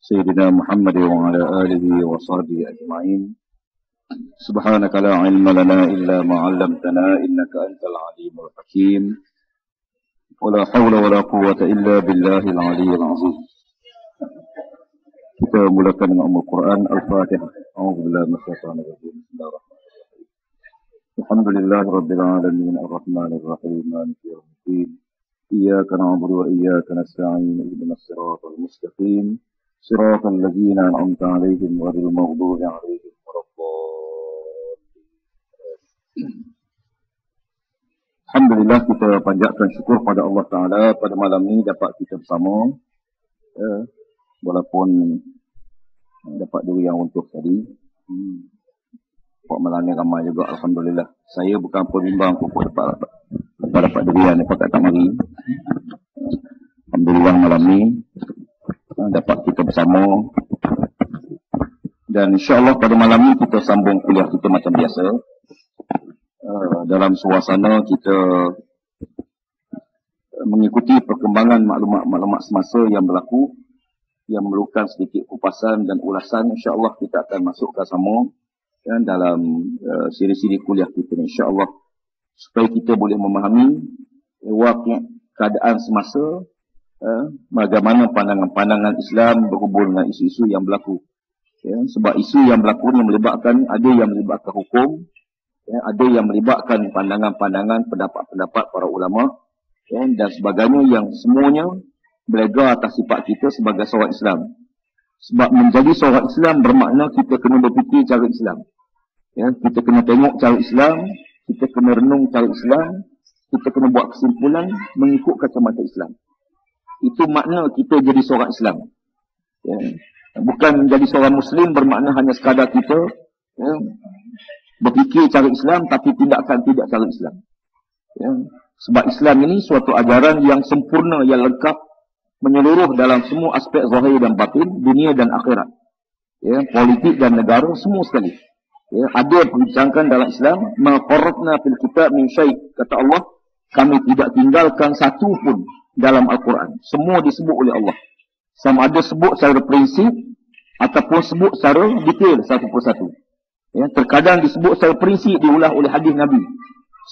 سيدنا محمد وعلى آله وصحبه أجمعين. سبحانك لا علم لنا إلا ما علمتنا إنك أنت العليم الحكيم. ولا حول ولا قوة إلا بالله العلي العظيم. Kita mulakan dengan Al-Quran Al-Fatihah. A'udzubillahi minasyaitonir rajim. Bismillahirrahmanirrahim. Alhamdulillahi rabbil alamin arrahmanir rahim maliki yaumiddin. Iyyaka na'budu wa iyyaka nasta'in. Ihdinas siratal mustaqim. Siratal ladzina an'amta 'alaihim ghairil maghdubi 'alaihim waladdallin. Alhamdulillah, kita panjatkan syukur pada Allah Ta'ala pada malam ini dapat kita bersama. Walaupun dapat duri yang untuk tadi. Pak Melani ramai juga, Alhamdulillah. Saya bukan penimbang pokok dapat durian ni pakai tak mari. Alhamdulillah malam ni dapat kita bersama. Dan insyaAllah pada malam ni kita sambung kuliah kita macam biasa. Dalam suasana kita mengikuti perkembangan maklumat-maklumat semasa yang berlaku, yang memerlukan sedikit kupasan dan ulasan. InsyaAllah kita akan masukkan sama dalam siri-siri kuliah kita insyaAllah, supaya kita boleh memahami keadaan semasa, bagaimana pandangan-pandangan Islam berhubung dengan isu-isu yang berlaku. Sebab isu yang berlaku ni melibatkan, ada yang melibatkan hukum, ada yang melibatkan pandangan-pandangan, pendapat-pendapat para ulama, dan sebagainya, yang semuanya berlega atas sifat kita sebagai seorang Islam. Sebab menjadi seorang Islam bermakna kita kena berfikir cara Islam. Kita kena tengok cara Islam, kita kena renung cara Islam, kita kena buat kesimpulan mengikut kacamata Islam. Itu makna kita jadi seorang Islam. Bukan menjadi seorang Muslim bermakna hanya sekadar kita berfikir cara Islam tapi tindakan tidak cara Islam. Sebab Islam ini suatu ajaran yang sempurna, yang lengkap, menyeluruh dalam semua aspek zahir dan batin, dunia dan akhirat, politik dan negara, semua sekali. Ada perbincangkan dalam Islam, ma farratna fil kitab min syai', kata Allah, kami tidak tinggalkan satu pun dalam Al-Quran. Semua disebut oleh Allah. Sama ada sebut secara prinsip ataupun sebut secara detail satu persatu. Terkadang disebut secara prinsip, diulah oleh hadis Nabi,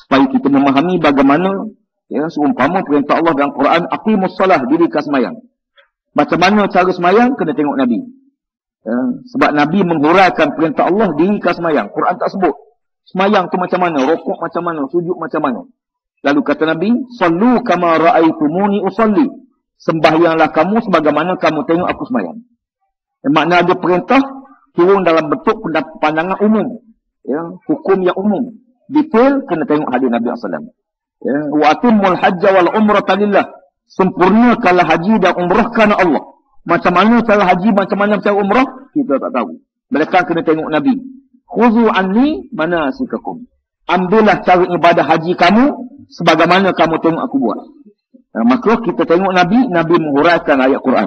supaya kita memahami bagaimana seumpama perintah Allah dalam Quran, aqimus salah, dirikan semayang. Macam mana cara semayang, kena tengok Nabi. Sebab Nabi menghuraikan perintah Allah, dirikan semayang. Quran tak sebut semayang tu macam mana, rukuk macam mana, sujud macam mana. Lalu kata Nabi, sallu kama ra'aitumuni usalli, sembahyanglah kamu sebagaimana kamu tengok aku semayang. Makna ada perintah turun dalam bentuk pandangan umum, hukum yang umum. Detail kena tengok hadis Nabi SAW. Wa atimmul hajja wal umrata lillah, sempurnakanlah haji dan umrah kerana Allah. Macam mana cara haji, macam mana cara umrah, kita tak tahu. Mereka kena tengok Nabi. Khuzu anni manasikakum, ambillah cara ibadah haji kamu sebagaimana kamu tengok aku buat. Maka kita tengok Nabi, Nabi menghuraikan ayat Quran.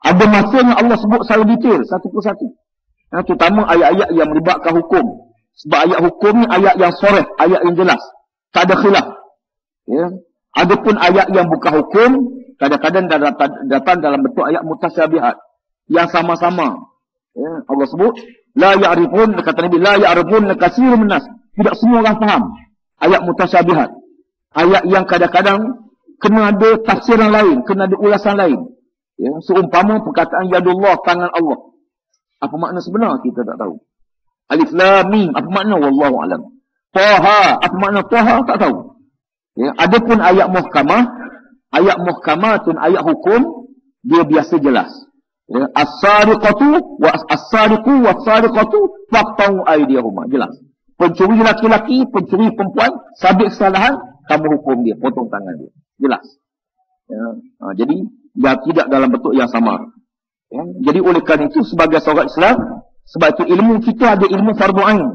Ada masanya Allah sebut secara detail satu persatu, terutama ayat-ayat yang melibatkan hukum. Sebab ayat hukum ni ayat yang soreh, ayat yang jelas, tak ada khilaf. Adapun ayat yang bukan hukum, kadang-kadang datang dalam bentuk ayat mutasyabihat, yang sama-sama. Allah sebut, la ya'rifun, kata Nabi, la ya'rifun katsirun minas, tidak semua orang faham ayat mutasyabihat. Ayat yang kadang-kadang kena ada tafsiran lain, kena ada ulasan lain. Seumpama perkataan yadullah, tangan Allah. Apa makna sebenar, kita tak tahu. Alif lam mim, apa makna, wallahu alam. Taha, apa makna Taha, tak tahu. Adapun ayat muhkamatun, ayat hukum, dia biasa jelas. As-sariqatu wa as-sariqu was-sariqatu faqta'u aydiyahuma, jelas. Pencuri laki-laki, pencuri perempuan, sabit kesalahan, kamu hukum dia, potong tangan dia, jelas. Jadi dia tidak dalam bentuk yang samar. Jadi oleh kerana itu, sebagai seorang Islam, sebab itu ilmu kita ada ilmu fardu ain.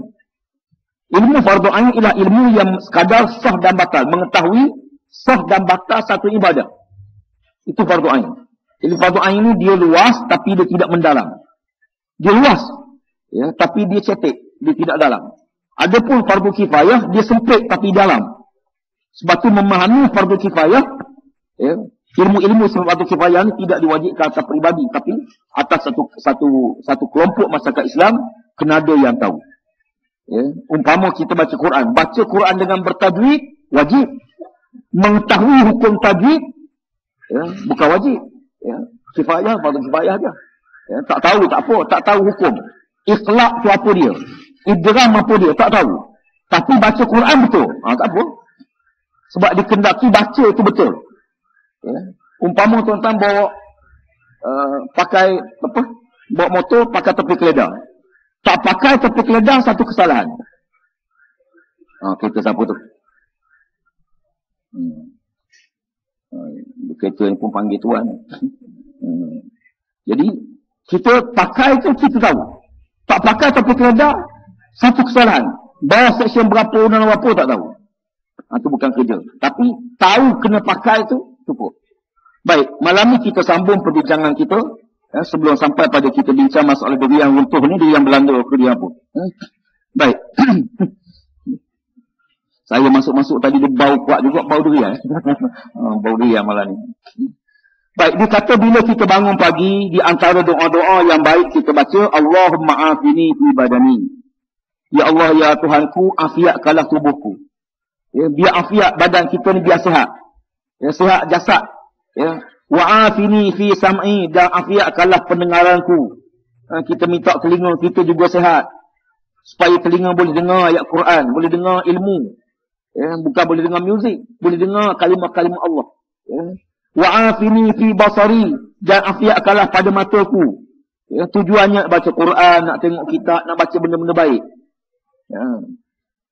Ilmu fardu ain ialah ilmu yang sekadar sah dan batal, mengetahui sah dan batal satu ibadah. Itu fardu ain. Ilmu fardu ain ini dia luas tapi dia tidak mendalam. Dia luas, tapi dia cetek, dia tidak dalam. Adapun fardu kifayah, dia sempit tapi dalam. Sebab itu memahami fardu kifayah, Ilmu-ilmu fardu kifayah ni tidak diwajibkan atas peribadi, tapi atas satu kelompok masyarakat Islam kena ada yang tahu. Ya. Umpama kita baca Quran dengan bertajwid wajib. Mengetahui hukum tajwid ya, bukan wajib. Ya. Kifayah, fardu kifayah aja. Ya. Tak tahu tak apa, tak tahu hukum. Ikhlaq tu apa dia? Idgham apa dia? Tak tahu. Tapi baca Quran betul. Tak apa. Sebab dikendaki baca itu betul. Ya. Umpama tuan-tuan bawa bawa motor pakai tepi keledar. Tak pakai tepi keledar satu kesalahan. Kereta siapa tu? Kereta ni pun panggil tuan. Jadi kita pakai tu kita tahu. Tak pakai tepi keledar satu kesalahan. Bawah seksyen berapa dan berapa tak tahu. Itu bukan kerja. Tapi tahu kena pakai tu cukup. Baik, malam ni kita sambung perbincangan kita. Ya, sebelum sampai pada kita bincang masalah diri yang runtuh ni, diri yang Belanda ke dia apa. Baik. Saya masuk-masuk tadi dia bau kuat juga, bau durian. Bau durian malam ni. Baik, dia kata bila kita bangun pagi, di antara doa-doa yang baik kita baca, Allahumma afini fi badani. Ya Allah, ya Tuhanku, afiatkanlah tubuhku. Ya, biar afiat badan kita ni biar sihat. Ya, sihat jasad. Ya, wa'afini fi sam'i, dan afiatkanlah pendengaranku. Kita minta telinga kita juga sihat. Supaya telinga boleh dengar ayat Quran, boleh dengar ilmu. Ya, bukan boleh dengar muzik, boleh dengar kalimah-kalimah Allah. Ya. Wa'afini fi basari, dan afiatkanlah pada mataku. Ya, tujuannya nak baca Quran, nak tengok kitab, nak baca benda-benda baik. Ya.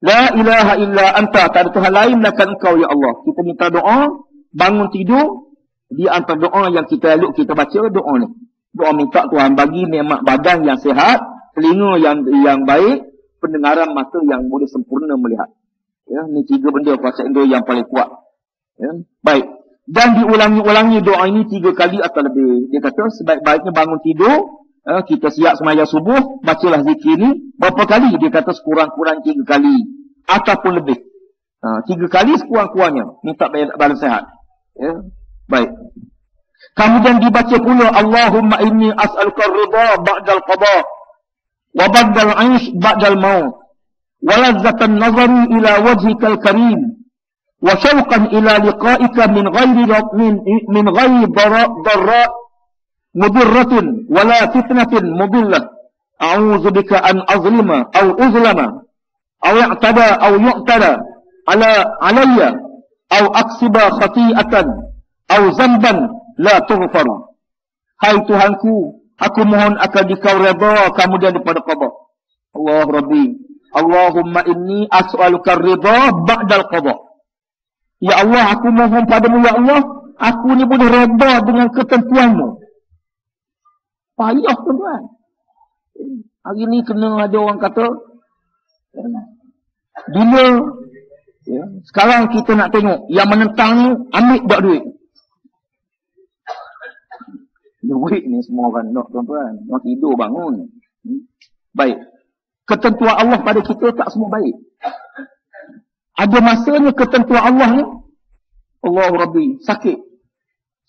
La ilaha illa anta, tak ada Tuhan lain melainkan engkau ya Allah. Kita minta doa, bangun tidur. Di antara doa yang kita elok kita baca doa ni. Doa minta Tuhan bagi nikmat badan yang sihat, telinga yang baik, pendengaran mata yang boleh sempurna melihat. Ya, ni 3 benda kuasa indera yang paling kuat. Ya, baik. Dan diulangi-ulangi doa ini 3 kali atau lebih. Dia kata sebaik-baiknya bangun tidur, kita siap sembahyang subuh, bacalah zikir ni berapa kali? Dia kata sekurang-kurang 3 kali ataupun lebih. 3 kali sekurang-kurangnya minta badan sihat. Ya. Baik. Kemudian dibaca pula Allahumma inni as'aluka ridha ba'dal qada wa ba'dal 'aish ba'dal maut wa lazzatan nazari ila wajhikal karim wa syauqan ila liqa'ika min ghairi darra mudirratin wala fitnatin mudillah a'udzu bika an azlima aw uzlama aw ya'tada aw yu'tada alayya aw aksiba khati'atan au zamban la tughfaru. Hai Tuhanku, aku mohon akan dikau redha kemudian daripada qada. Allah Rabbi, Allahumma inni as'aluka ridha ba'dal qada. Ya Allah, aku mohon padamu ya Allah, aku ni boleh redha dengan ketentuanmu. Payah tuan. Hari ni kena ada orang kata bila sekarang kita nak tengok yang menentang ni ambil buat duit. Duit ni semua orang nak tuan-tuan. Nak tidur bangun. Baik. Ketentuan Allah pada kita tak semua baik. Ada masanya ketentuan Allah ni. Allah Rabbi. Sakit.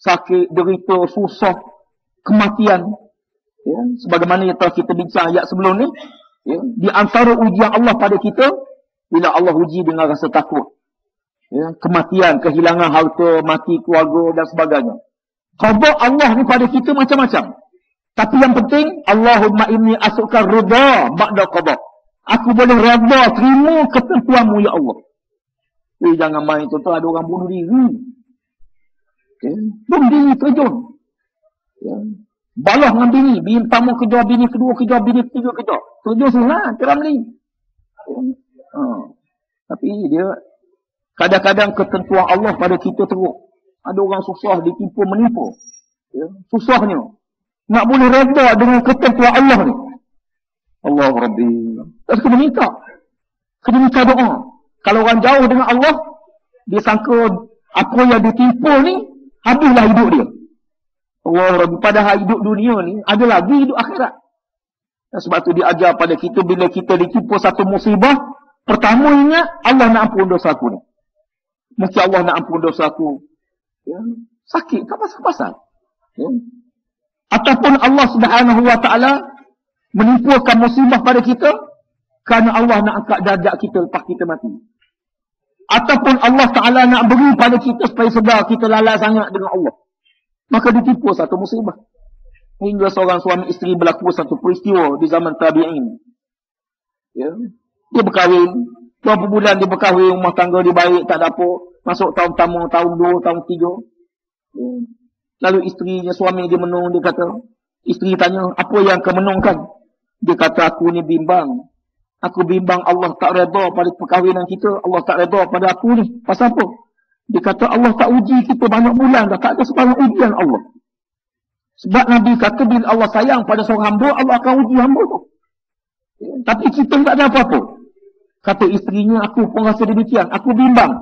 Sakit, derita, susah, kematian. Ya. Sebagaimana yang telah kita bincang ayat sebelum ni. Ya. Di antara ujian Allah pada kita. Bila Allah uji dengan rasa takut. Ya. Kematian, kehilangan harta, mati keluarga dan sebagainya. Qada Allah ni pada kita macam-macam. Tapi yang penting, Allahumma inni as'aluka ridha ba'da qada. Aku boleh redha terima ketentuanmu ya Allah. Jangan main tuan-tuan, ada orang bunuh diri. Okay. Bunuh diri terjun. Ya. Balah dengan bini. Bini pertama kejar, bini kedua kejar, bini ketiga kejar. Terjun susah, ceram ni. Tapi dia kadang-kadang ketentuan Allah pada kita teruk. Ada orang susah ditipu menipu. Ya, susahnya. Nak boleh redha dengan ketentuan Allah ni. Allah Rabbi. Tak kena minta. Kena minta doa. Kalau orang jauh dengan Allah, dia sangka apa yang ditipu ni, habislah hidup dia. Allah Rabbi. Padahal hidup dunia ni, ada lagi hidup akhirat. Dan sebab tu dia ajar pada kita, bila kita ditipu satu musibah, pertama ingat, Allah nak ampun dosa aku ni. Mesti Allah nak ampun dosa aku. Ya. Sakit, tak pasal-pasal. Ya. Ataupun Allah Subhanahu Wa Taala menimpakan musibah pada kita kerana Allah nak angkat darjat kita lepas kita mati. Ataupun Allah Ta'ala nak beri pada kita supaya sedar kita lalai sangat dengan Allah. Maka ditipu satu musibah. Hingga seorang suami isteri berlaku satu peristiwa di zaman tabi'in. Ya. Dia berkahwin. Berapa bulan dia berkahwin, rumah tangga dia baik, tak ada apa. Masuk tahun pertama, tahun 2, tahun 3. Ya. Lalu isterinya, suami dia menung, dia kata, isteri tanya, apa yang kau menungkan? Dia kata, aku ni bimbang. Aku bimbang Allah tak redha pada perkahwinan kita. Allah tak redha pada aku ni. Pasal apa? Dia kata Allah tak uji kita banyak bulan dah. Tak ada sebarang ujian Allah. Sebab Nabi kata bila Allah sayang pada seorang hamba, Allah akan uji hamba tu. Tapi kita tak ada apa-apa. Kata isterinya, aku pun rasa demikian. Aku bimbang.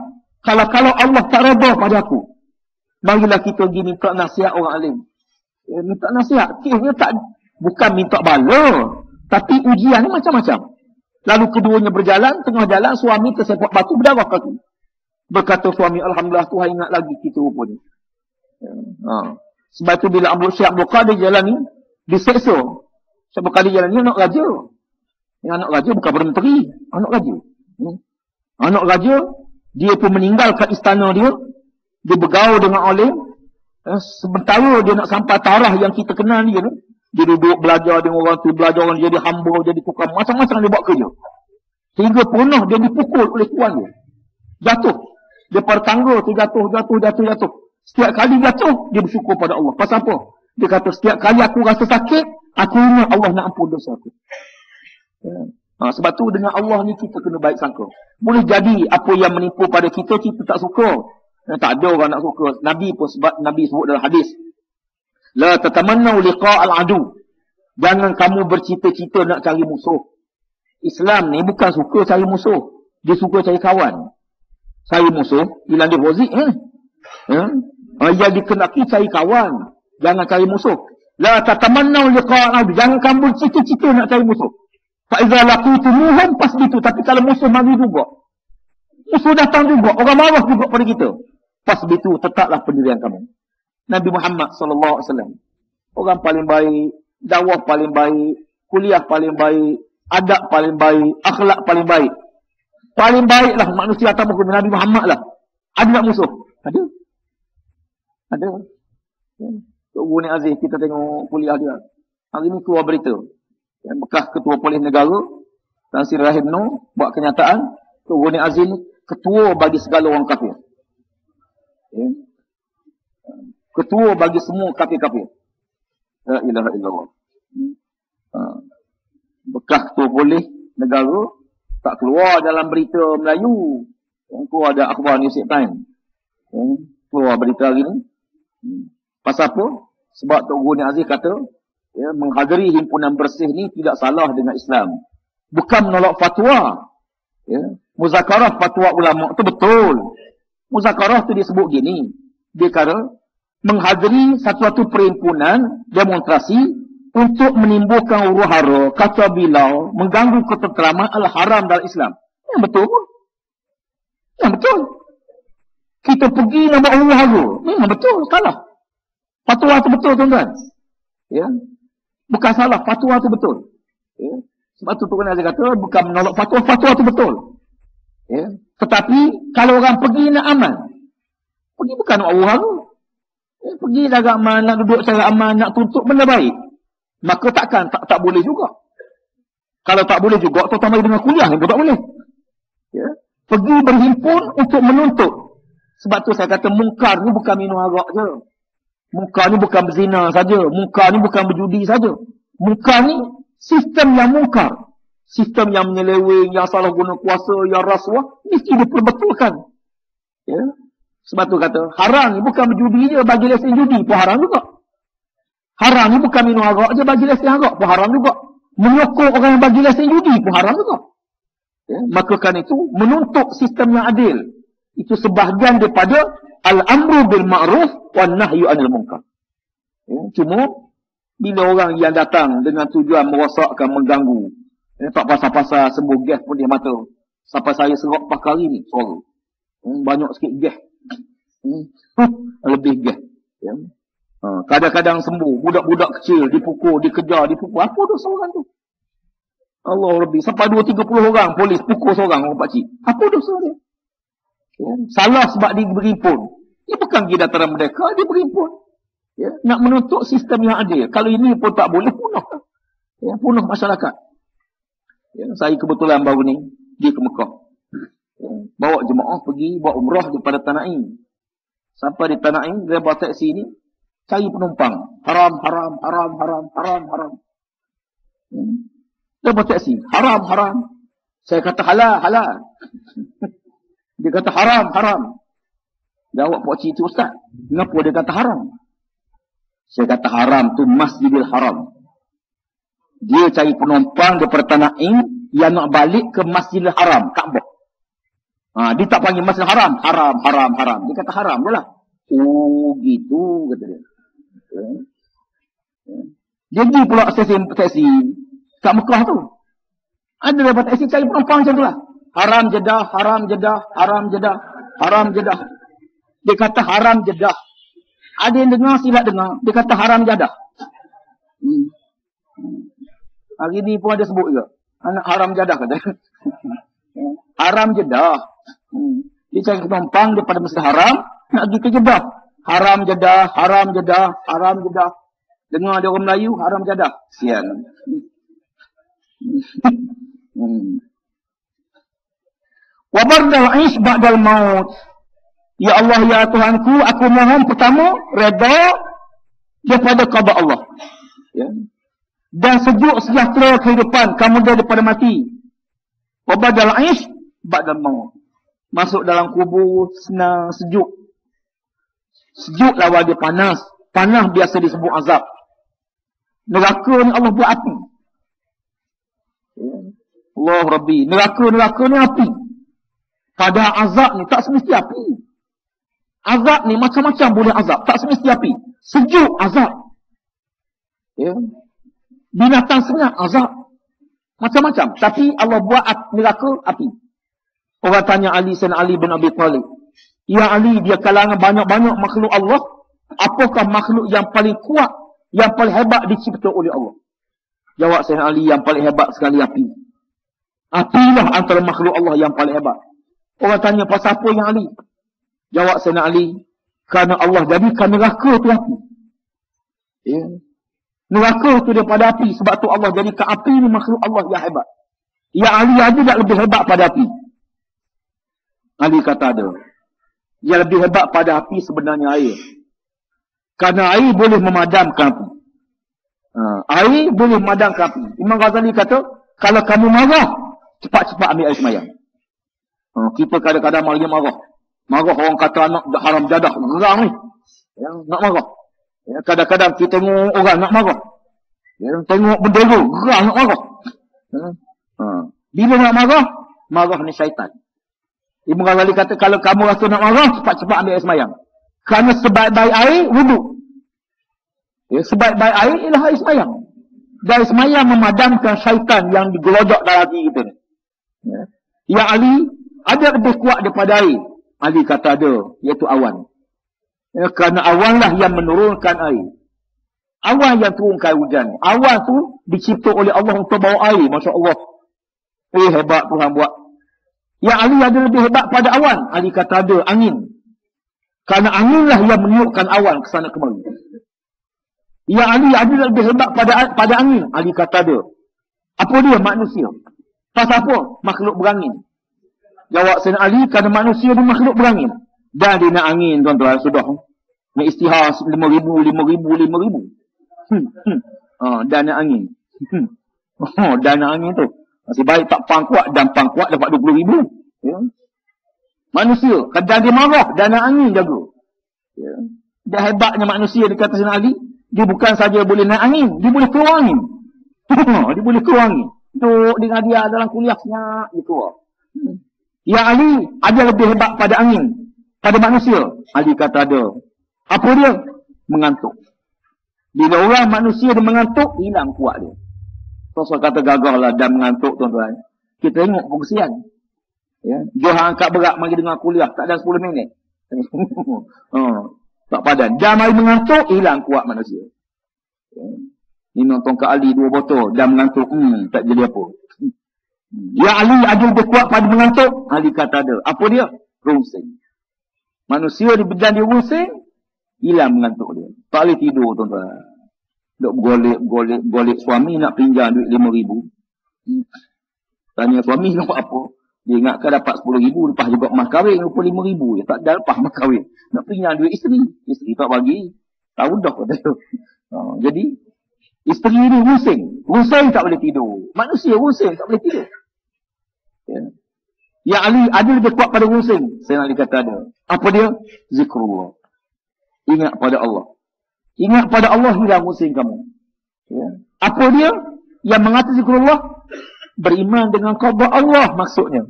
Kalau Allah tak redha pada aku, marilah kita pergi minta nasihat orang alim. Minta nasihat. Kira tak, bukan minta bala. Tapi ujian ni macam-macam. Lalu keduanya berjalan, tengah jalan suami tersepak batu berdarah kaki. Berkata suami, Alhamdulillah Tuhan ingat lagi kita rupanya. Sebab itu bila Syekh Abdul Qadir jalan ni, diseksa. Syekh Abdul Qadir jalan ni anak raja. Yang anak raja bukan bermenteri, anak raja. Anak raja, dia pun meninggalkan istana dia. Dia bergaul dengan alim. Sementara dia nak sampai tarah yang kita kenal dia ni. Dia duduk belajar dengan orang tu, belajar orang jadi hamba, jadi tukang, macam-macam dia buat kerja. Sehingga pernah dia dipukul oleh tuan dia. Jatuh. Dia pada tangga tu jatuh. Setiap kali jatuh, dia bersyukur pada Allah. Pasal apa? Dia kata, setiap kali aku rasa sakit, aku ingat Allah nak ampun dosa aku. Sebab tu dengan Allah ni kita kena baik sangka. Boleh jadi apa yang menipu pada kita, kita tak suka. Tak ada orang nak suka. Nabi pun sebab Nabi sebut dalam hadis. La tatamannu liqa'al adu. Jangan kamu bercita-cita nak cari musuh. Islam ni bukan suka cari musuh. Dia suka cari kawan. Cari musuh, hilang deposit. Yang dikenaki cari kawan. Jangan cari musuh. La tatamannu liqa'al adu. Jangan kamu bercita-cita nak cari musuh. Fa iza laqitumuhum fasbitu. Tapi kalau musuh mari juga. Musuh datang juga. Orang marah juga pada kita. Fasbitu, tetaplah pendirian kamu. Nabi Muhammad SAW. Orang paling baik, dakwah paling baik, kuliah paling baik, adab paling baik, akhlak paling baik. Paling baiklah manusia atas muka Nabi Muhammad lah. Ada tak musuh? Ada. Tok Guru Nik Aziz, kita tengok kuliah dia. Hari ni keluar berita. Bekas Ketua Polis Negara, Tan Sri Rahim Noor, buat kenyataan, Tok Guru Nik Aziz ketua bagi segala orang kafir. Ketua bagi semua kafir-kafir. La ilaha illallah. Bekas Ketua Polis Negara tak keluar dalam berita Melayu. Yang keluar ada akhbar New York Times. Keluar berita hari ni. Pasal apa? Sebab Tok Guru Nik Aziz kata, menghadiri himpunan bersih ni tidak salah dengan Islam. Bukan menolak fatwa. Muzakarah fatwa ulama tu betul. Muzakarah tu dia sebut gini. Dia kata, menghadiri satu-satu perhimpunan demonstrasi untuk menimbulkan huru-hara, kacau bilau, mengganggu ketenteraman al-haram dalam Islam. Yang betul. Yang betul. Kita pergi nak buat huru-hara. Yang betul. Salah. Fatwa tu betul, tuan-tuan. Bukan salah. Fatwa tu betul. Sebab tu Tuan Azhar kata, bukan menolak fatwa. Fatwa tu betul. Tetapi, kalau orang pergi nak aman, pergi bukan nak huru-hara. Pergi jaga aman, nak duduk secara aman, nak tuntut benda baik. Maka takkan, tak boleh juga. Kalau tak boleh juga, tu tambah dengan kuliah pun tak boleh. Pergi berhimpun untuk menuntut. Sebab tu saya kata, mungkar ni bukan minum arak je. Mungkar ni bukan berzina saja. Mungkar ni bukan berjudi saja. Mungkar ni, sistem yang mungkar. Sistem yang menyeleweng, yang salah guna kuasa, yang rasuah, mesti diperbetulkan. Sebab tu kata, haram ni bukan berjudi je, bagi lesen judi pun haram juga. Haram ni bukan minum arak je, bagi lesen arak pun haram juga. Menyokong orang yang bagi lesen judi pun haram juga. Maka kan itu, menuntut sistem yang adil. Itu sebahagian daripada al-amru bil ma'ruf wan nahyu anil munkar. Cuma, bila orang yang datang dengan tujuan merosakkan, mengganggu, tak pasal-pasal sembuh gas pun dia mata. Sampai saya serap pakar ni, suara. Banyak sikit gas. Lebih gas. Ya. Kadang-kadang sembuh. Budak-budak kecil dipukul, dikejar, dipukul. Apa dosa orang tu? Allah lebih. Sampai 2-30 orang polis pukul seorang orang pakcik. Apa dosa dia? Ya. Salah sebab dia berimpun. Dia bukan pergi dataran merdeka, dia berimpun. Ya. Nak menuntut sistem yang adil. Kalau ini pun tak boleh, punah. Ya. Punah masyarakat. Ya. Saya kebetulan baru ni pergi ke Mekah. Ya. Bawa jemaah pergi buat umrah daripada Tanah Ain. Sampai di Tanah Ain, dia bawa taksi ni, cari penumpang. Haram. Dia buat taksi. Haram. Saya kata halal. Dia kata haram. Jawab pakcik tu, Ustaz, kenapa dia kata haram? Saya kata haram tu Masjidil Haram. Dia cari penumpang daripada Tanah Ain yang nak balik ke Masjidil Haram, Kaabah. Dia tak panggil Masjidil Haram. Haram. Dia kata haram je lah. Oh, gitu, kata dia. Dia pergi pula stesen taksi kat Mekah tu. Ada dapat taksi cari penumpang macam tu lah. Haram Jeddah. Dia kata haram Jeddah. Ada yang dengar, silap dengar. Dia kata haram Jeddah. Hari ni pun ada sebut juga. Anak haram Jeddah kata. Haram Jeddah. Dia cari penumpang daripada Masjid Haram nak pergi ke Jeddah. Haram Jeddah. Dengar dia orang Melayu, haram Jeddah. Sian. Wa bardal aish ba'dal maut. Ya Allah, ya Tuhanku, aku mohon pertama redha daripada qada Allah. Ya. Dan sejuk sejahtera kehidupan kamu daripada mati. Wa bardal aish ba'dal maut. Masuk dalam kubur senang, sejuk. Sejuk lawan dia panas. Panas biasa disebut azab. Neraka ni Allah buat api. Allah Rabbi. Neraka ni api. Pada azab ni tak semesti api. Azab ni macam-macam boleh azab. Tak semesti api. Sejuk azab. Ya. Binatang senyap azab. Macam-macam. Tapi Allah buat neraka api. Orang tanya Sayyidina Ali bin Abi Talib. Ya Ali, dia kalangan banyak-banyak makhluk Allah. Apakah makhluk yang paling kuat, yang paling hebat dicipta oleh Allah? Jawab Sayyidina Ali, yang paling hebat sekali api. Apilah antara makhluk Allah yang paling hebat. Orang tanya, pasal apa yang Ali? Jawab Sayyidina Ali, kerana Allah jadikan neraka tu api. Ya. Neraka tu daripada api. Sebab tu Allah jadikan api ni makhluk Allah yang hebat. Ya Ali ada tak lebih hebat pada api? Ali kata ada. Yang lebih hebat pada api sebenarnya air. Kerana air boleh memadamkan api. Air boleh memadamkan api. Imam Ghazali kata, kalau kamu marah, cepat-cepat ambil air semayang. Kita kadang-kadang marah. Marah orang kata anak haram jadah. Gerang ni. Ya, nak marah. Ya, kadang-kadang kita tengok orang nak marah. Ya, tengok bendera. Gerang nak marah. Bila nak marah, marah ni syaitan. Imam Ghazali kata, kalau kamu rasa nak marah, cepat-cepat ambil air semayang. Kerana sebaik-baik air, wuduk. Ya, sebaik-baik air ialah air semayang. Dan air semayang memadamkan syaitan yang digelodok dalam hati kita. Ya. Ya Ali, ada lebih kuat daripada air. Ali kata ada, iaitu awan. Ya, kerana awanlah yang menurunkan air. Awan yang turunkan hujan. Awan tu dicipta oleh Allah untuk bawa air. Masya Allah. Hebat Tuhan buat. Ya Ali ada lebih hebat pada awan. Ali kata ada, angin. Kerana anginlah yang meniupkan awan ke sana kemari. Ya Ali ada lebih hebat pada angin. Ali kata ada. Apa dia? Manusia. Pasal apa? Makhluk berangin. Jawab Sayyidina Ali, kerana manusia dia makhluk berangin. Dan dia nak angin, tuan-tuan. Sudah. Nak istihar 5,000. Dan nak angin. Dan nak angin tu. Masih baik tak pang kuat. Dan pang kuat dapat 20,000. Ya. Manusia. Kadang dia marah. Dan nak angin jaga. Ya. Dan hebatnya manusia dia kata Sayyidina Ali. Dia bukan saja boleh naik angin. Dia boleh keluar angin. Dia boleh keluar angin. Duduk dengan dia dalam kuliah senyap. Dia keluar. Ya Ali, ada lebih hebat pada angin. Pada manusia. Ali kata ada. Apa dia? Mengantuk. Bila orang manusia dia mengantuk, hilang kuat dia. Rasul kata gagahlah dan mengantuk, tuan-tuan. Kita tengok pun kesian. Ya. Johan angkat berat mari dengar kuliah. Tak ada 10 minit. Tak padan. Dah mari mengantuk, hilang kuat manusia. Minum tongkat Ali 2 botol, dah mengantuk, tak jadi apa. Ya Ali ada lebih kuat pada mengantuk. Ali kata ada. Apa dia? Rungsing. Manusia di bedan dia rungsing, hilang mengantuk dia. Tak boleh tidur, tuan-tuan. Duk golek suami nak pinjam duit 5,000. Tanya suami nak buat apa? Dia ingatkan dapat 10,000, lepas juga mas kahwin, lupa 5,000. Dia tak ada lepas mas kahwin. Nak pinjam duit isteri. Isteri tak bagi. Tahu dah kata tu. Jadi, isteri ni rusing. Rusing tak boleh tidur. Manusia rusing tak boleh tidur. Ya Ali ada lebih kuat pada rusing. Saya nak kata ada. Apa dia? Zikrullah. Ingat pada Allah. Ingat pada Allah, hilang rusing kamu. Apa dia? Yang mengatakan zikrullah, beriman dengan qada Allah maksudnya.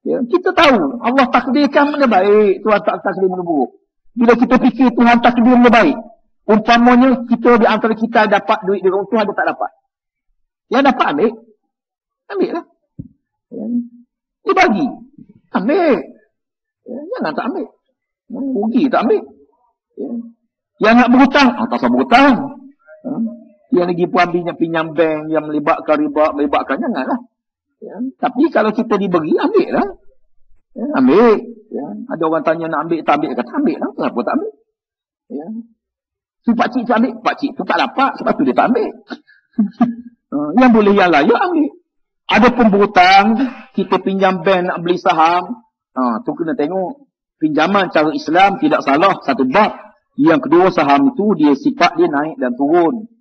Kita tahu Allah takdirkan benda baik, Tuhan tak takdir benda buruk. Bila kita fikir Tuhan takdir benda baik, umpamanya kita di antara kita dapat duit di rumah, Tuhan dia tak dapat. Yang dapat ambil lah. Dia bagi, ambil. Jangan tak ambil. Rugi tak ambil. Yang nak berhutang, tak usah berhutang. Yang lagi pun ambilnya pinjam bank, yang melibatkan riba, janganlah. Tapi kalau kita diberi, ambil lah. Ambil. Ada orang tanya nak ambil, tak ambil. Kata ambil lah. Kenapa tak ambil? Si pakcik ambil. Pakcik tu tak dapat, sebab tu dia tak ambil. Yang boleh yang layak ambil. Ada pun berhutang, kita pinjam bank nak beli saham. Tu kena tengok. Pinjaman cara Islam tidak salah, satu bab. Yang kedua, saham itu dia sifat dia naik dan turun.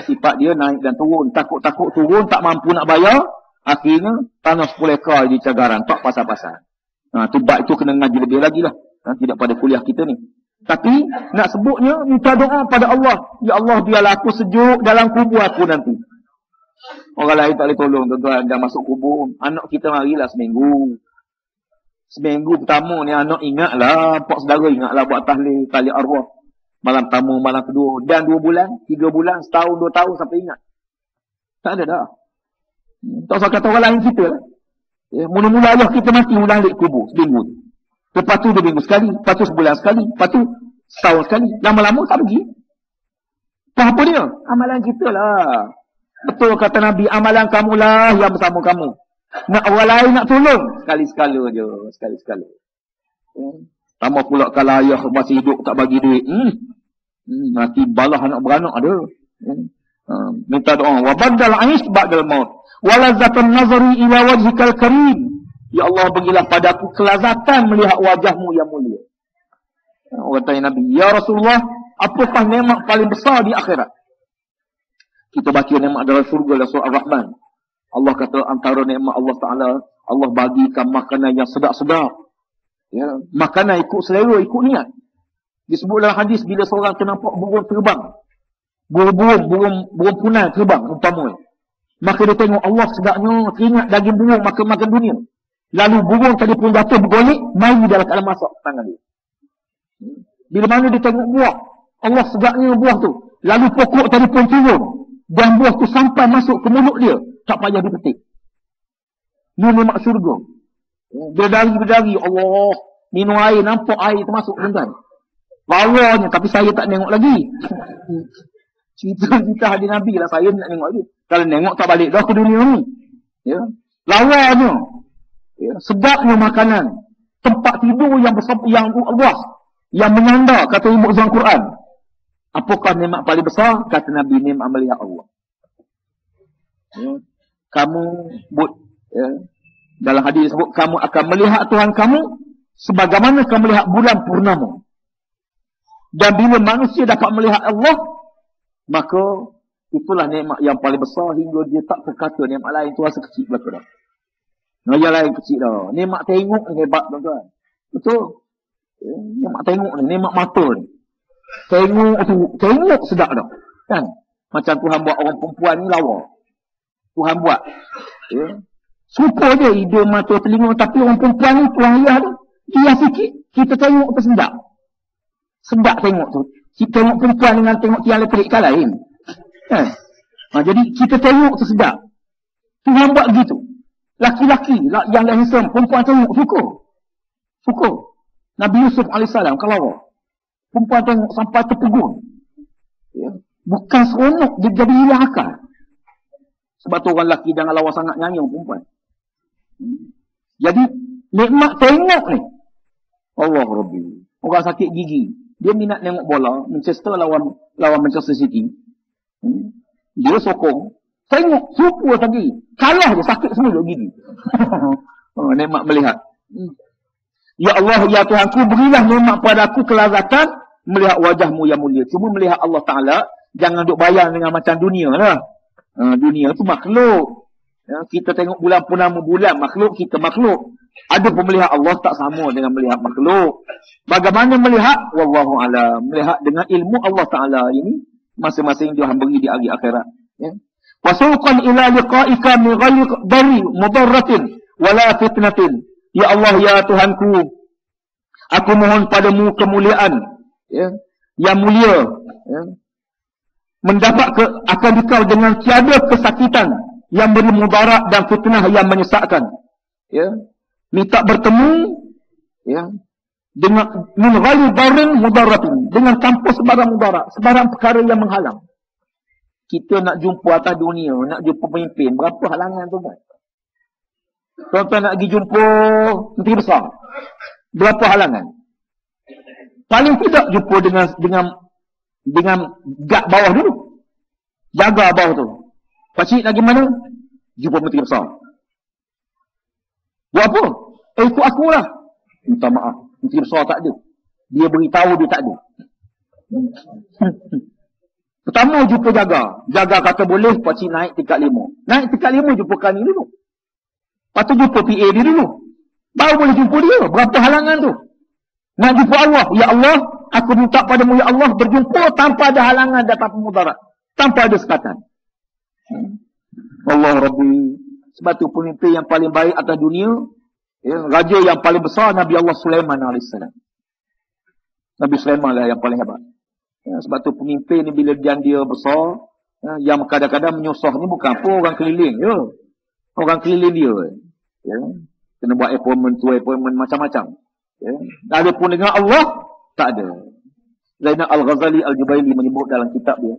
Sifat dia naik dan turun. Takut-takut turun, tak mampu nak bayar. Akhirnya, tanah 10 ekar di cagaran. Tak pasal-pasal. Tu bab itu kena ngaji lebih lagi lah. Tidak pada kuliah kita ni. Tapi, nak sebutnya, minta doa pada Allah. Ya Allah, biarlah aku sejuk dalam kubur aku nanti. Orang lain tak boleh tolong. Tuan-tuan, dah masuk kubur. Anak kita marilah seminggu. Seminggu pertama ni anak ingatlah, pak saudara ingatlah buat tahlil arwah. Malam pertama, malam kedua. Dan 2 bulan, 3 bulan, setahun, 2 tahun sampai ingat. Tak ada dah. Tak usah kata orang lain kita lah. Mula-mula Allah kita mati ulang di kubur, seminggu tu. Lepas tu 2 minggu sekali, lepas tu sebulan sekali, lepas tu setahun sekali. Lama-lama tak pergi. Apa dia? Amalan kita lah. Betul kata Nabi, amalan kamulah yang bersama kamu. Nak orang lain nak tolong, sekali-sekala je, sekali-sekala. Tambah pula kalau ayah masih hidup tak bagi duit. Nanti balah anak beranak ada. Minta doa. Wa badal aish ba'dal maut. Wa lazatan nazari ila wajhikal karim. Ya Allah, berilah padaku kelazatan melihat wajahmu yang mulia. Orang tanya Nabi, ya Rasulullah, apakah nikmat paling besar di akhirat? Kita baca nikmat dalam surga dalam surah Ar-Rahman. Allah kata antara nikmat Allah Ta'ala, Allah bagikan makanan yang sedap-sedap. Makanan ikut selera, ikut niat. Disebut dalam hadis bila seorang ternampak burung terbang. Burung punai terbang, umpamanya. Maka dia tengok Allah sedapnya, teringat daging burung, makan dunia. Lalu burung tadi pun jatuh bergolek, mari dalam keadaan masak tangan dia. Bila mana dia tengok buah, Allah sedapnya buah tu. Lalu pokok tadi pun turun. Dan buah tu sampai masuk ke mulut dia. Tak payah dipetik. Ini nikmat syurga. Dia dari, Allah, minum air, nampak air termasuk tuan-tuan. Bawanya, tapi saya tak tengok lagi. Cerita hadis Nabi lah, saya nak tengok lagi. Kalau tengok tak balik dah ke dunia ni. Lawanya. Sedapnya makanan. Tempat tidur yang luas. Yang menyandar, kata Ibu Zul Quran. Apakah nikmat paling besar? Kata Nabi, nikmat melihat Allah. Kamu dalam hadis disebut, kamu akan melihat Tuhan kamu sebagaimana kamu melihat bulan purnama. Dan bila manusia dapat melihat Allah, maka itulah nikmat yang paling besar hingga dia tak berkata nikmat lain tu rasa kecil belaka dah. Yang lain kecil dah. Nikmat tengok ni hebat tuan-tuan. Betul? Nikmat tengok ni, nikmat mata ni. Tengok sedap dah. Kan? Macam Tuhan buat orang perempuan ni lawa. Tuhan buat. Suka je hidung, mata, telinga. Tapi orang perempuan ni, Tuhan lihat tu. Dia sikit, kita tengok tu sedap. Sedap tengok tu. Kita tengok perempuan dengan tengok tiang elektrik kan lain. Kan? Jadi kita tengok tu sedap. Tuhan buat begitu. Laki-laki yang handsome, perempuan tengok, suka. Nabi Yusuf AS kalau Perempuan tengok sampai terpegun. Ya. Bukan seronok, dia jadi hilang akal. Sebab tu orang lelaki jangan lawa sangat nyanyi perempuan. Jadi, nikmat tengok ni. Allah Rabbi. Orang sakit gigi. Dia minat tengok bola. Manchester lawan Manchester City. Dia sokong. Tengok, super lagi. Kalah je, sakit semua gigi. Nikmat melihat. Ya Allah, ya Tuhanku, berilah nikmat pada aku kelazatan melihat wajahmu yang mulia. Cuma melihat Allah Ta'ala, jangan duk bayang dengan macam dunia lah. Dunia tu makhluk. Ya, kita tengok bulan purnama bulan, makhluk, kita makhluk. Ada pun melihat Allah tak sama dengan melihat makhluk. Bagaimana melihat? Wallahu a'lam. Melihat dengan ilmu Allah Ta'ala ini, masing-masing Tuhan beri di hari akhirat. Ya. Wasuqan ila liqa'ika min ghairi dari mudarratin wala fitnatin. Ya Allah, ya Tuhanku, aku mohon padamu kemuliaan, ya, yang mulia, ya, mendapat akan dikau dengan tiada kesakitan yang beri mudarat dan fitnah yang menyesatkan. Ya. Minta bertemu, ya, dengan min ghairi darin mudarratin, dengan tanpa sebarang mudarat, sebarang perkara yang menghalang. Kita nak jumpa atas dunia, nak jumpa pemimpin, berapa halangan tu kan? Tuan-tuan nak pergi jumpa menteri besar, berapa halangan? Paling tidak jumpa dengan guard bawah dulu. Jaga bawah tu. Pakcik nak pergi mana? Jumpa menteri besar. Buat apa? Ikut akulah. Minta maaf, menteri besar tak ada. Dia beritahu dia tak ada. Pertama jumpa jaga. Jaga kata boleh, pakcik naik tingkat 5. Naik tingkat 5 jumpa kami dulu. Lepas tu jumpa PA dia dulu. Baru boleh jumpa dia. Berapa halangan tu? Nak jumpa Allah. Ya Allah, aku minta padamu ya Allah berjumpa tanpa ada halangan dan tanpa mudarat. Tanpa ada sekatan. Allah Rabbi. Sebab tu pemimpin yang paling baik atas dunia, ya, raja yang paling besar Nabi Allah Sulaiman AS. Nabi Sulaiman lah yang paling hebat. Ya, sebab tu pemimpin ni bila dia besar, ya, yang kadang-kadang menyusah ni bukan apa orang keliling. Ya. Orang keliling dia. Ya. Kena buat appointment macam-macam. Ya. Ada pun dengan Allah, tak ada. Zainal Al-Ghazali Al-Jubaili menyebut dalam kitab dia.